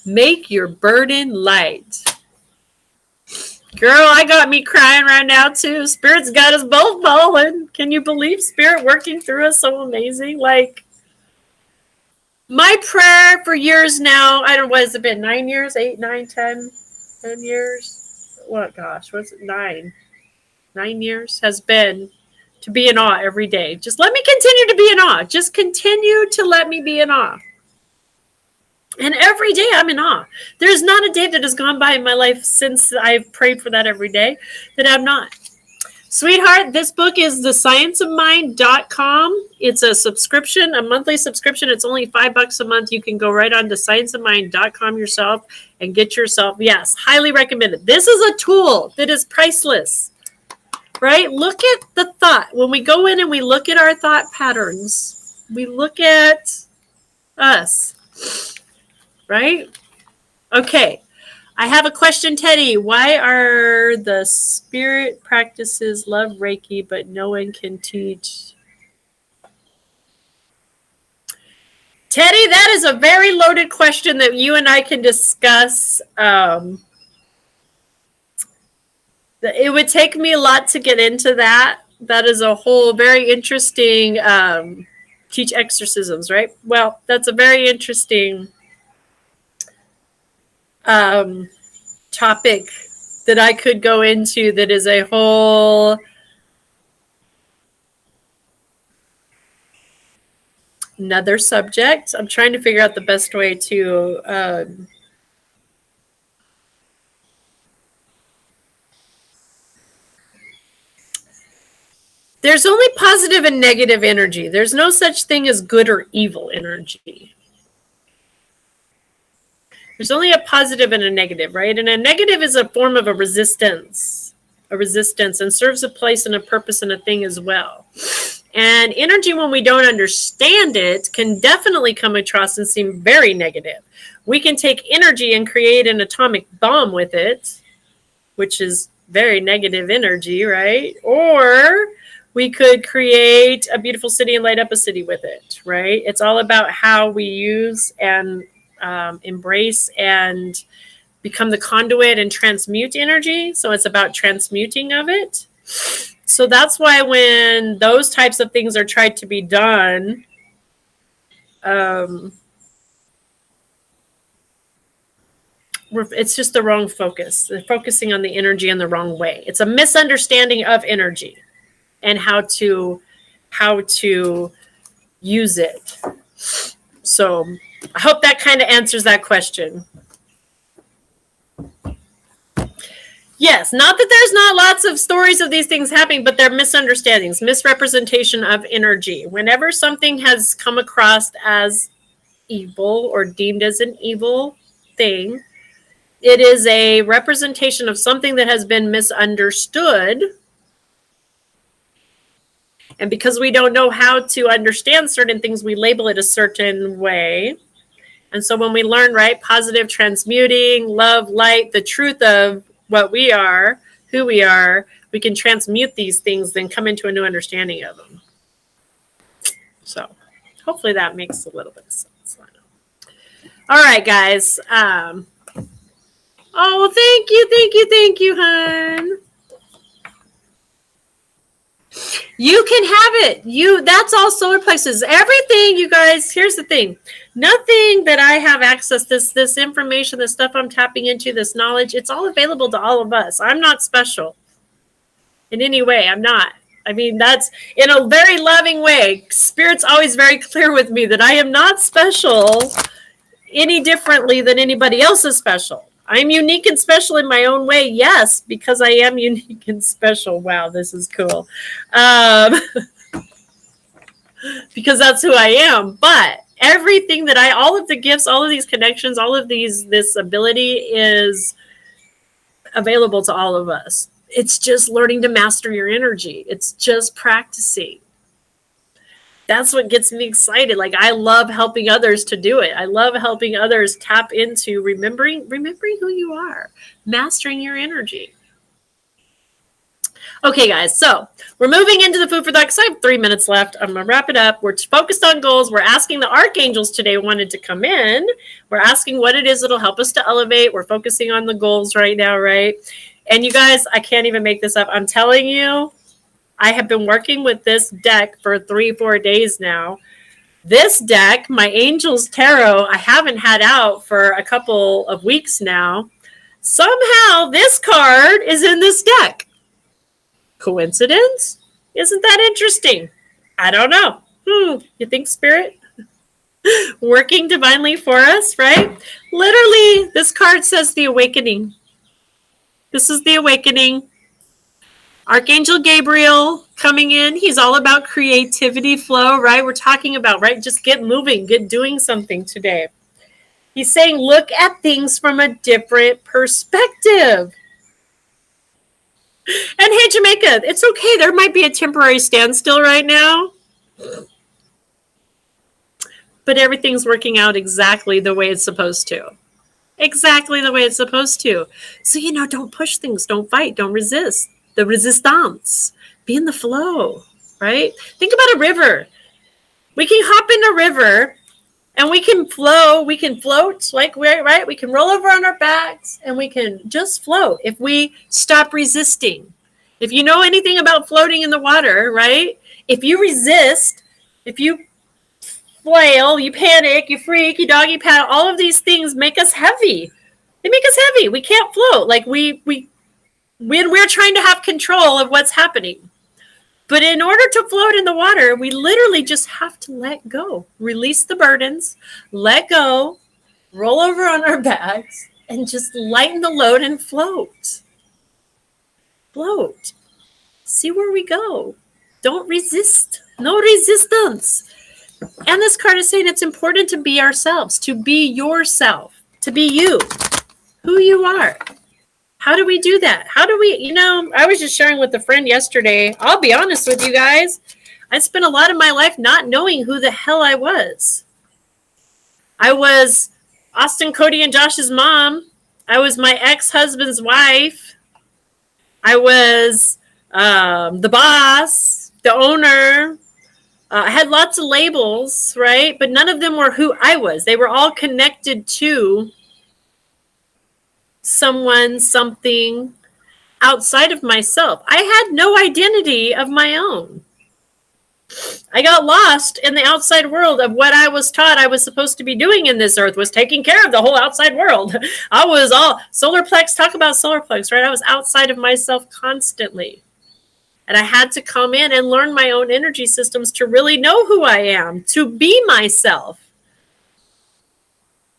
Make your burden light. Girl, I got me crying right now too. Spirit's got us both bawling. Can you believe spirit working through us so amazing? Like, my prayer for years now, I don't know, what has it been? 9 years? 8, 9, 10 years? What, gosh, what's it? 9 years has been to be in awe every day. Just let me continue to be in awe. Just continue to let me be in awe. And every day I'm in awe. There's not a day that has gone by in my life since I've prayed for that every day that I'm not. Sweetheart, this book is thescienceofmind.com. It's a subscription, a monthly subscription. It's only $5 a month. You can go right on to scienceofmind.com yourself and get yourself, yes, highly recommended. This is a tool that is priceless. Right? Look at the thought. When we go in and we look at our thought patterns, we look at us. Right? Okay. I have a question, Teddy. Why are the spirit practices love Reiki, but no one can teach? Teddy, that is a very loaded question that you and I can discuss It would take me a lot to get into that. That is a whole very interesting teach exorcisms, right? Well, that's a very interesting topic that I could go into. That is a whole another subject. I'm trying to figure out the best way to there's only positive and negative energy. There's no such thing as good or evil energy. There's only a positive and a negative, right? And a negative is a form of a resistance, and serves a place and a purpose and a thing as well. And energy, when we don't understand it, can definitely come across and seem very negative. We can take energy and create an atomic bomb with it, which is very negative energy, right? Or we could create a beautiful city and light up a city with it, right? It's all about how we use and embrace and become the conduit and transmute energy. So it's about transmuting of it. So that's why when those types of things are tried to be done, it's just the wrong focus. They're focusing on the energy in the wrong way. It's a misunderstanding of energy and how to use it. So I hope that kind of answers that question. Yes, not that there's not lots of stories of these things happening, but they're misunderstandings, misrepresentation of energy. Whenever something has come across as evil or deemed as an evil thing, it is a representation of something that has been misunderstood. And because we don't know how to understand certain things, we label it a certain way. And so when we learn, right, positive transmuting, love, light, the truth of what we are, who we are, we can transmute these things, then come into a new understanding of them. So hopefully that makes a little bit of sense. All right, guys. Oh, thank you, hon. You can have it. That's all solar plexus. Everything, you guys, here's the thing. Nothing that I have access, this information, this stuff I'm tapping into, this knowledge, it's all available to all of us. I'm not special in any way. I'm not. I mean, that's in a very loving way. Spirit's always very clear with me that I am not special any differently than anybody else is special. I'm unique and special in my own way, yes, because I am unique and special. Wow, this is cool. Because that's who I am. But everything that all of the gifts, all of these connections, all of this ability is available to all of us. It's just learning to master your energy. It's just practicing. That's what gets me excited. Like, I love helping others to do it. I love helping others tap into remembering who you are, mastering your energy. Okay, guys, so we're moving into the food for thought because I have 3 minutes left. I'm going to wrap it up. We're focused on goals. We're asking the archangels today wanted to come in. We're asking what it is that'll help us to elevate. We're focusing on the goals right now, right? And you guys, I can't even make this up. I'm telling you, I have been working with this deck for 3-4 days now. This deck, my Angels Tarot, I haven't had out for a couple of weeks now. Somehow this card is in this deck. Coincidence? Isn't that interesting? I don't know. You think Spirit working divinely for us, right? Literally, this card says the awakening. This is the awakening. Archangel Gabriel coming in. He's all about creativity flow, right? We're talking about, right? Just get moving, get doing something today. He's saying, look at things from a different perspective. And hey, Jamaica, it's okay. There might be a temporary standstill right now. But everything's working out exactly the way it's supposed to. Exactly the way it's supposed to. So, don't push things. Don't fight. Don't resist. The resistance. Be in the flow, right? Think about a river. We can hop in a river And we can flow, we can float, like we're right. We can roll over on our backs and we can just float if we stop resisting. If you know anything about floating in the water, right? If you resist, if you flail, you panic, you freak, you doggy paddle, all of these things make us heavy. They make us heavy. We can't float. Like when we're trying to have control of what's happening. But in order to float in the water, we literally just have to let go, release the burdens, let go, roll over on our backs, and just lighten the load and float. Float. See where we go. Don't resist. No resistance. And this card is saying it's important to be ourselves, to be yourself, to be you, who you are. How do we do that? How do we, I was just sharing with a friend yesterday. I'll be honest with you guys. I spent a lot of my life not knowing who the hell I was. I was Austin, Cody, and Josh's mom. I was my ex-husband's wife. I was the boss, the owner. I had lots of labels, right? But none of them were who I was. They were all connected to someone, something outside of myself. I had no identity of my own. I got lost in the outside world of what I was taught I was supposed to be doing in this earth, was taking care of the whole outside world. I was all solar plex, talk about solar plex, right? I was outside of myself constantly. And I had to come in and learn my own energy systems to really know who I am, to be myself.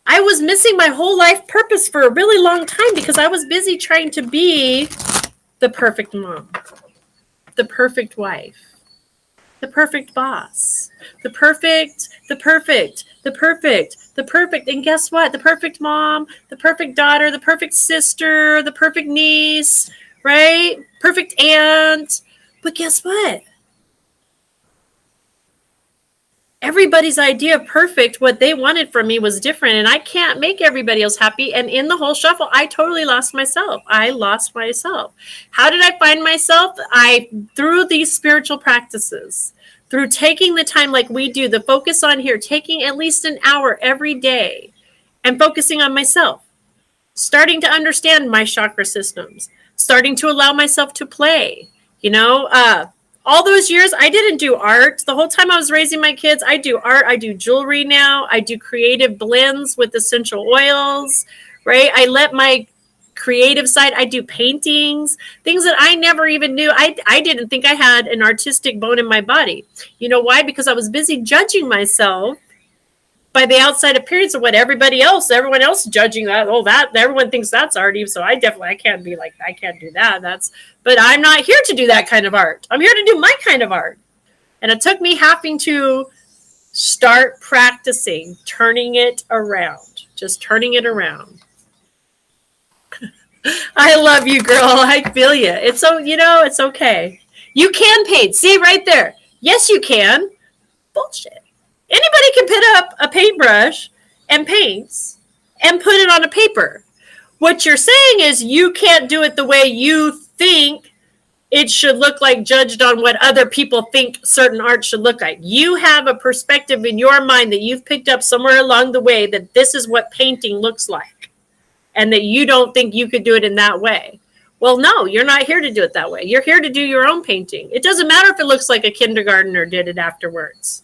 I was missing my whole life purpose for a really long time because I was busy trying to be the perfect mom, the perfect wife, the perfect boss, the perfect. And guess what? The perfect mom, the perfect daughter, the perfect sister, the perfect niece, right? Perfect aunt. But guess what? Everybody's idea of perfect, what they wanted from me was different, and I can't make everybody else happy. And in the whole shuffle, I totally lost myself. I lost myself. How did I find myself? Through these spiritual practices, through taking the time like we do, the focus on here, taking at least an hour every day and focusing on myself, starting to understand my chakra systems, starting to allow myself to play, all those years, I didn't do art. The whole time I was raising my kids, I do art. I do jewelry now. I do creative blends with essential oils, right? I let my creative side, I do paintings, things that I never even knew. I didn't think I had an artistic bone in my body. You know why? Because I was busy judging myself by the outside appearance of what everyone else judging that. Oh, that everyone thinks that's arty. So I can't be like, I can't do that. But I'm not here to do that kind of art. I'm here to do my kind of art. And it took me having to start practicing, turning it around, just turning it around. I love you, girl. I feel you. It's so, it's okay. You can paint. See right there. Yes, you can. Bullshit. Anybody can pick up a paintbrush and paints and put it on a paper. What you're saying is you can't do it the way you think it should look like, judged on what other people think certain art should look like. You have a perspective in your mind that you've picked up somewhere along the way that this is what painting looks like, and that you don't think you could do it in that way. Well, no, you're not here to do it that way. You're here to do your own painting. It doesn't matter if it looks like a kindergartner did it afterwards.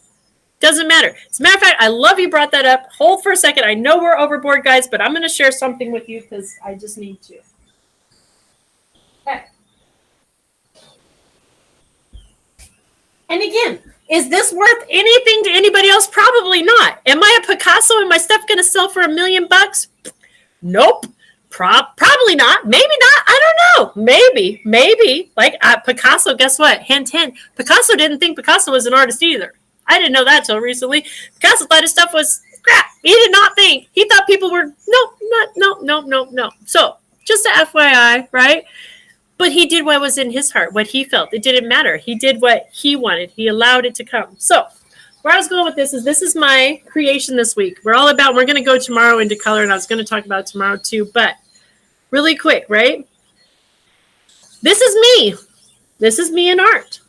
Doesn't matter. As a matter of fact, I love you brought that up. Hold for a second. I know we're overboard, guys, but I'm going to share something with you because I just need to. Okay. And again, is this worth anything to anybody else? Probably not. Am I a Picasso and my stuff going to sell for $1 million? Nope. Probably not. Maybe not. I don't know. Maybe. Like Picasso, guess what? Hint, hint. Picasso didn't think Picasso was an artist either. I didn't know that till recently. Picasso thought his stuff was crap. He did not think. He thought people were, no. So, just a FYI, right? But he did what was in his heart, what he felt. It didn't matter. He did what he wanted. He allowed it to come. So, where I was going with this is my creation this week. We're going to go tomorrow into color, and I was going to talk about tomorrow too, but really quick, right? This is me. This is me in art.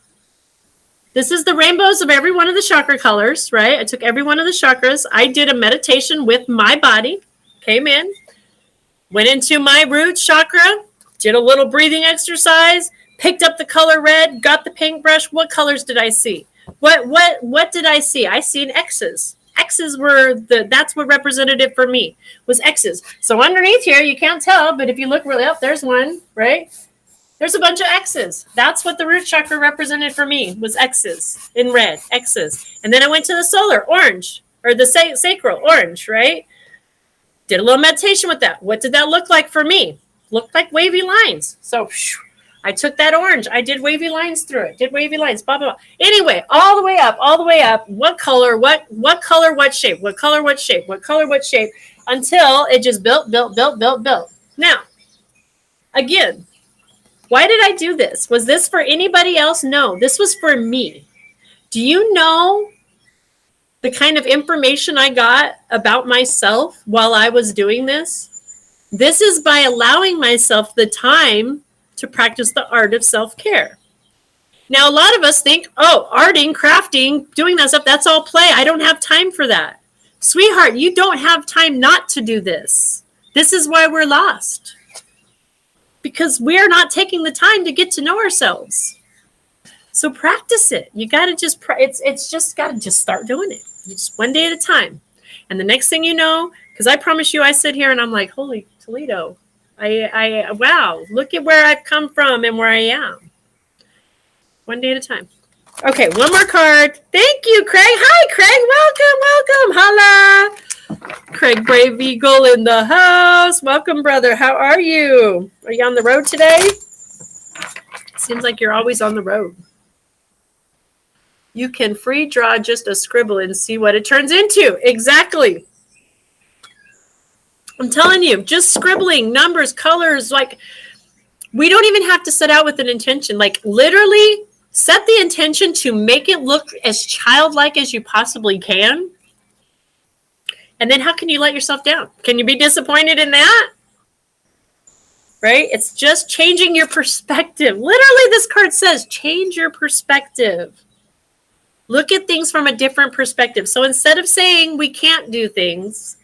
This is the rainbows of every one of the chakra colors, right? I took every one of the chakras. I did a meditation with my body, came in, went into my root chakra, did a little breathing exercise, picked up the color red, got the paintbrush. What colors did I see? What did I see? I seen X's. X's were that's what representative for me was X's. So underneath here, you can't tell, but if you look really up, there's one, right? There's a bunch of X's. That's what the root chakra represented for me was X's in red, X's. And then I went to the solar, orange, or the sacral, orange, right? Did a little meditation with that. What did that look like for me? Looked like wavy lines. So I took that orange. I did wavy lines through it. Did wavy lines, blah, blah, blah. Anyway, all the way up, all the way up. What color, what color, what shape? What color, what shape? What color, what shape? Until it just built. Now, again, why did I do this? Was this for anybody else? No, this was for me. Do you know the kind of information I got about myself while I was doing this? This is by allowing myself the time to practice the art of self-care. Now, a lot of us think, oh, arting, crafting, doing that stuff, that's all play. I don't have time for that. Sweetheart, you don't have time not to do this. This is why we're lost. Because we're not taking the time to get to know ourselves. So practice it. You got to just, it's just got to just start doing it. Just one day at a time. And the next thing you know, because I promise you, I sit here and I'm like, holy Toledo. Wow, look at where I've come from and where I am. One day at a time. Okay, one more card. Thank you, Craig. Hi, Craig. Welcome. Holla. Craig Brave Eagle in the house. Welcome, brother. How are you? Are you on the road today? Seems like you're always on the road. You can free draw just a scribble and see what it turns into. Exactly. I'm telling you, just scribbling, numbers, colors, like we don't even have to set out with an intention. Like literally set the intention to make it look as childlike as you possibly can. And then how can you let yourself down? Can you be disappointed in that? Right? It's just changing your perspective. Literally, this card says, change your perspective. Look at things from a different perspective. So instead of saying we can't do things,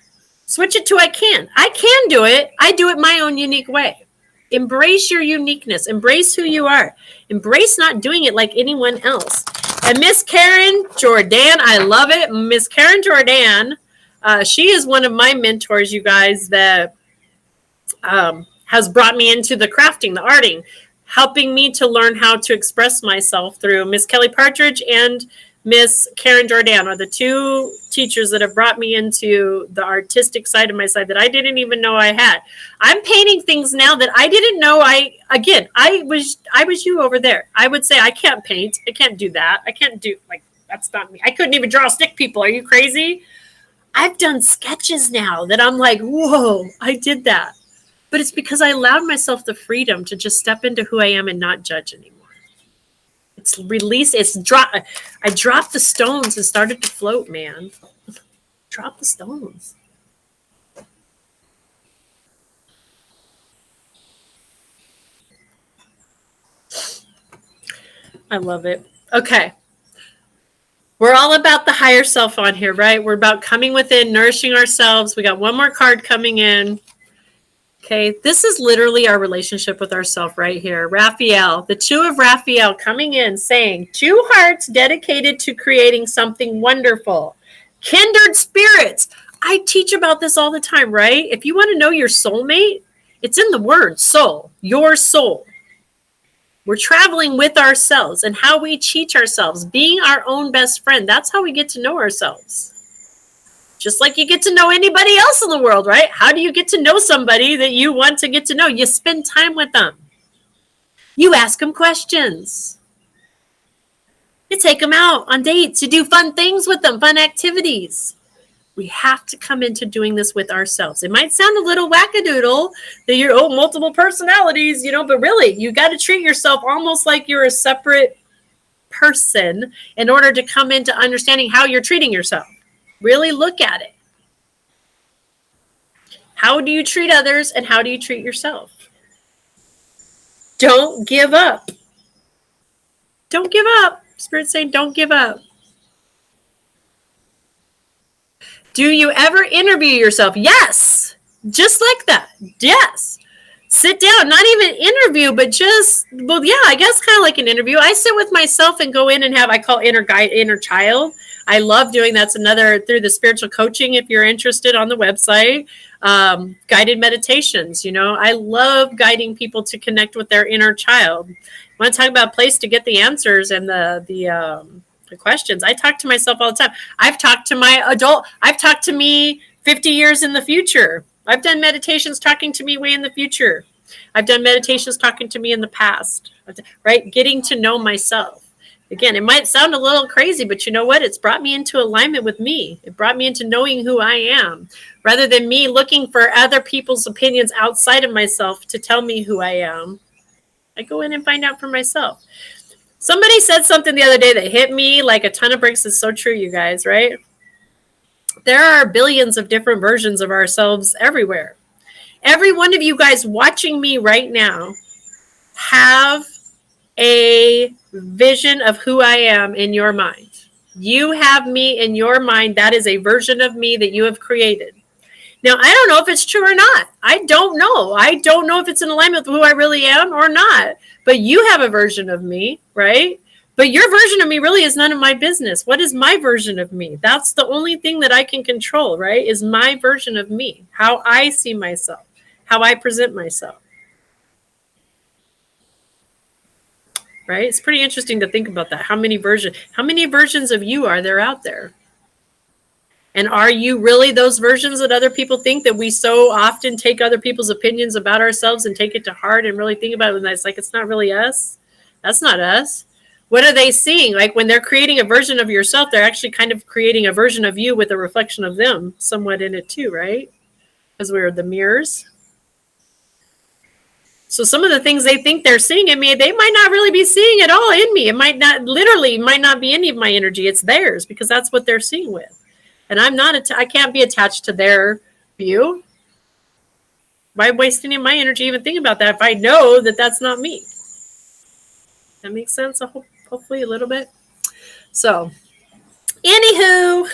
switch it to I can. I can do it. I do it my own unique way. Embrace your uniqueness. Embrace who you are. Embrace not doing it like anyone else. And Miss Karen Jordan, I love it. Miss Karen Jordan, she is one of my mentors, you guys, that has brought me into the crafting, the arting, helping me to learn how to express myself through Miss Kelly Partridge and Miss Karen Jordan are the two teachers that have brought me into the artistic side of my side that I didn't even know I had. I'm painting things now that I didn't know I was you over there. I would say I can't paint. I can't do that. I can't do, like, that's not me. I couldn't even draw stick people. Are you crazy? I've done sketches now that I'm like, whoa, I did that. But it's because I allowed myself the freedom to just step into who I am and not judge anymore. It's release. I dropped the stones and started to float, man. Drop the stones. I love it. Okay. We're all about the higher self on here, right? We're about coming within, nourishing ourselves. We got one more card coming in. Okay, this is literally our relationship with ourselves right here. Raphael, the two of Raphael coming in saying, two hearts dedicated to creating something wonderful. Kindred spirits. I teach about this all the time, right? If you want to know your soulmate, it's in the word soul, your soul. We're traveling with ourselves and how we teach ourselves, being our own best friend. That's how we get to know ourselves. Just like you get to know anybody else in the world, right? How do you get to know somebody that you want to get to know? You spend time with them. You ask them questions. You take them out on dates. You do fun things with them, fun activities. We have to come into doing this with ourselves. It might sound a little wackadoodle that you're multiple personalities, but really you got to treat yourself almost like you're a separate person in order to come into understanding how you're treating yourself. Really look at it. How do you treat others and how do you treat yourself? Don't give up. Don't give up. Spirit's saying, don't give up. Do you ever interview yourself? Yes. Just like that. Yes. Sit down, not even interview, but just, well, yeah, I guess kind of like an interview. I sit with myself and go in and I call inner child. I love doing that's another through the spiritual coaching. If you're interested on the website, guided meditations, I love guiding people to connect with their inner child. I want to talk about a place to get the answers and the questions. I talk to myself all the time. I've talked to me 50 years in the future. I've done meditations talking to me way in the future. I've done meditations talking to me in the past, right? Getting to know myself. Again, it might sound a little crazy, but you know what? It's brought me into alignment with me. It brought me into knowing who I am, rather than me looking for other people's opinions outside of myself to tell me who I am. I go in and find out for myself. Somebody said something the other day that hit me like a ton of bricks. It's so true, you guys, right? There are billions of different versions of ourselves everywhere. Every one of you guys watching me right now have a vision of who I am in your mind. You have me in your mind. That is a version of me that you have created. Now, I don't know if it's true or not. I don't know. I don't know if it's in alignment with who I really am or not. But you have a version of me, right? But your version of me really is none of my business. What is my version of me? That's the only thing that I can control, right? Is my version of me, how I see myself, how I present myself. Right? It's pretty interesting to think about that. How many versions of you are there out there? And are you really those versions that other people think, that we so often take other people's opinions about ourselves and take it to heart and really think about it? And it's like, it's not really us. That's not us. What are they seeing? Like when they're creating a version of yourself, they're actually kind of creating a version of you with a reflection of them somewhat in it too, right? Because we're the mirrors. So some of the things they think they're seeing in me, they might not really be seeing at all in me. It might not be any of my energy. It's theirs, because that's what they're seeing with. And I can't be attached to their view. Why waste any of my energy even thinking about that if I know that that's not me? That makes sense? Hopefully a little bit. So, anywho.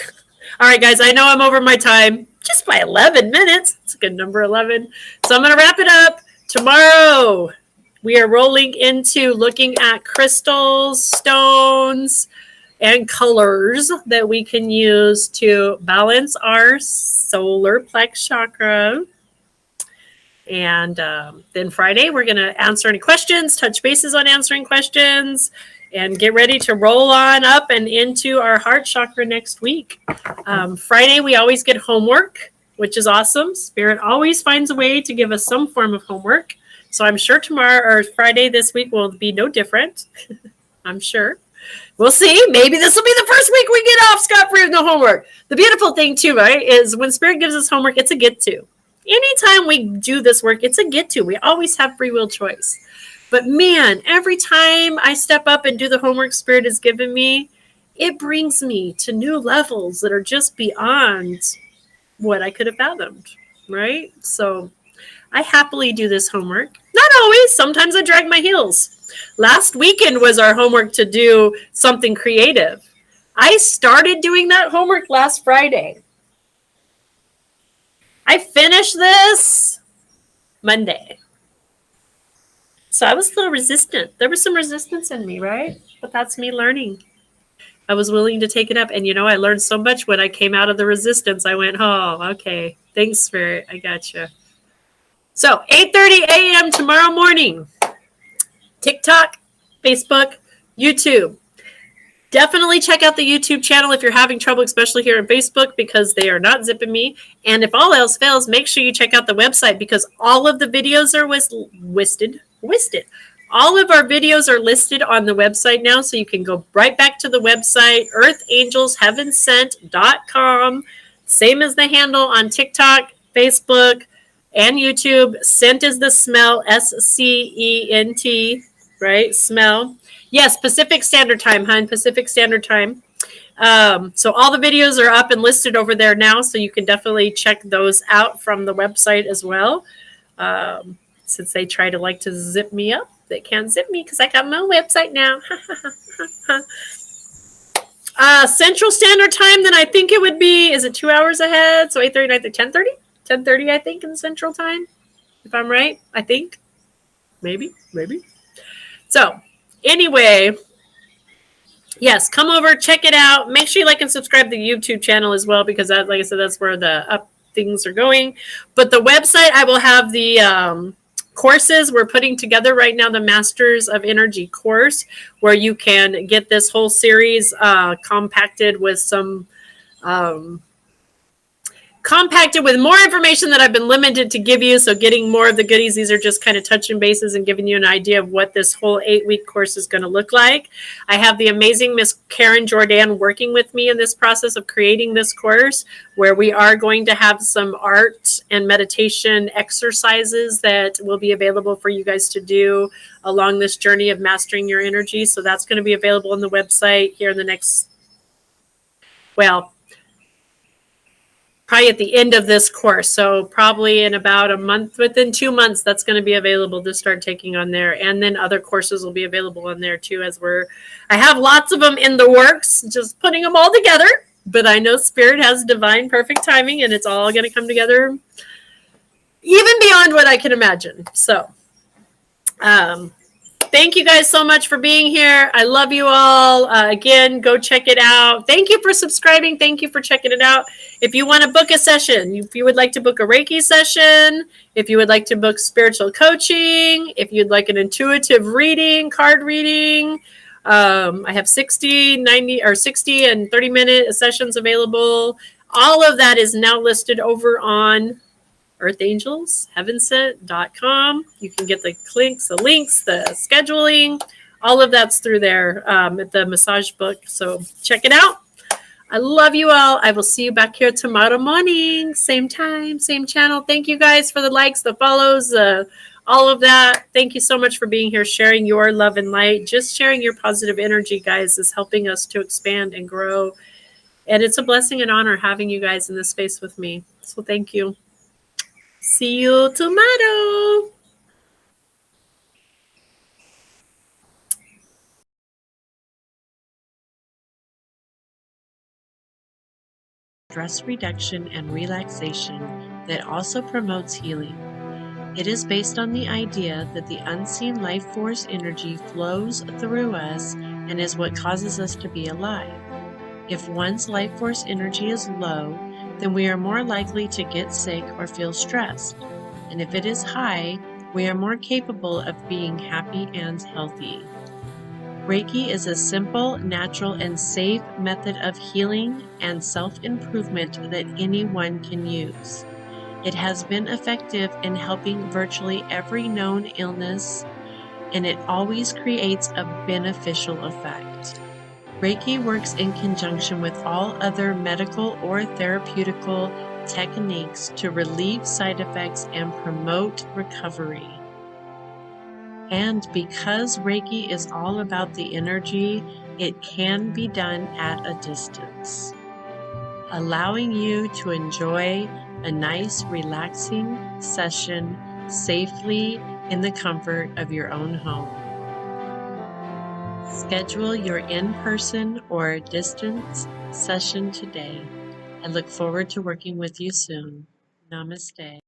All right, guys, I know I'm over my time just by 11 minutes. It's a good number, 11. So I'm going to wrap it up. Tomorrow, we are rolling into looking at crystals, stones, and colors that we can use to balance our solar plex chakra. And then Friday, we're going to answer any questions, touch bases on answering questions, and get ready to roll on up and into our heart chakra next week. Friday, we always get homework, which is awesome. Spirit always finds a way to give us some form of homework. So I'm sure tomorrow or Friday this week will be no different. I'm sure. We'll see. Maybe this will be the first week we get off scot-free with no homework. The beautiful thing, too, right, is when Spirit gives us homework, it's a get to. Anytime we do this work, it's a get to. We always have free will choice. But man, every time I step up and do the homework Spirit has given me, it brings me to new levels that are just beyond what I could have fathomed, right? So I happily do this homework. Not always. Sometimes I drag my heels. Last weekend was our homework to do something creative. I started doing that homework last Friday. I finished this Monday. So I was a little resistant. There was some resistance in me, right? But that's me learning. I was willing to take it up. And, I learned so much when I came out of the resistance. I went, oh, okay. Thanks, Spirit. I got you. So 8:30 a.m. tomorrow morning. TikTok, Facebook, YouTube. Definitely check out the YouTube channel if you're having trouble, especially here on Facebook, because they are not zipping me. And if all else fails, make sure you check out the website, because all of the videos are listed. All of our videos are listed on the website now, so you can go right back to the website, earthangelsheavensent.com. Same as the handle on TikTok, Facebook, and YouTube. Scent is the smell, SCENT, right? Smell. Yes, Pacific Standard Time, hon. Pacific Standard Time. So all the videos are up and listed over there now, so you can definitely check those out from the website as well. since they try to like to zip me up. They can't zip me because I got my website now. Central Standard Time, then I think it would be, is it 2 hours ahead? So 8:30, 9:30, 10:30? 10:30, I think, in Central Time, if I'm right, I think. Maybe. So anyway, yes, come over, check it out. Make sure you like and subscribe to the YouTube channel as well, because that, like I said, that's where the up things are going. But the website, I will have the courses we're putting together right now, the Masters of Energy course, where you can get this whole series compacted with some compacted with more information that I've been limited to give you. So getting more of the goodies. These are just kind of touching bases and giving you an idea of what this whole 8-week course is going to look like. I have the amazing Miss Karen Jordan working with me in this process of creating this course, where we are going to have some art and meditation exercises that will be available for you guys to do along this journey of mastering your energy. So that's going to be available on the website here in the next, well, probably at the end of this course. So probably in about a month, within 2 months, that's going to be available to start taking on there. And then other courses will be available on there too, I have lots of them in the works, just putting them all together. But I know Spirit has divine perfect timing, and it's all going to come together even beyond what I can imagine. So, thank you guys so much for being here. I love you all. Again, go check it out. Thank you for subscribing. Thank you for checking it out. If you want to book a session, if you would like to book a Reiki session, if you would like to book spiritual coaching, if you'd like an intuitive reading, card reading, I have 60, 90, or 60 and 30-minute sessions available. All of that is now listed over on earthangelsheavensent.com. You can get the links, the scheduling, all of that's through there at the massage book. So check it out. I love you all. I will see you back here tomorrow morning. Same time, same channel. Thank you guys for the likes, the follows, all of that. Thank you so much for being here, sharing your love and light. Just sharing your positive energy, guys, is helping us to expand and grow. And it's a blessing and honor having you guys in this space with me. So thank you. See you tomorrow. Stress reduction and relaxation that also promotes healing. It is based on the idea that the unseen life force energy flows through us and is what causes us to be alive. If one's life force energy is low, then we are more likely to get sick or feel stressed. And if it is high, we are more capable of being happy and healthy. Reiki is a simple, natural, and safe method of healing and self-improvement that anyone can use. It has been effective in helping virtually every known illness, and it always creates a beneficial effect. Reiki works in conjunction with all other medical or therapeutical techniques to relieve side effects and promote recovery. And because Reiki is all about the energy, it can be done at a distance, allowing you to enjoy a nice, relaxing session safely in the comfort of your own home. Schedule your in-person or distance session today. I look forward to working with you soon. Namaste.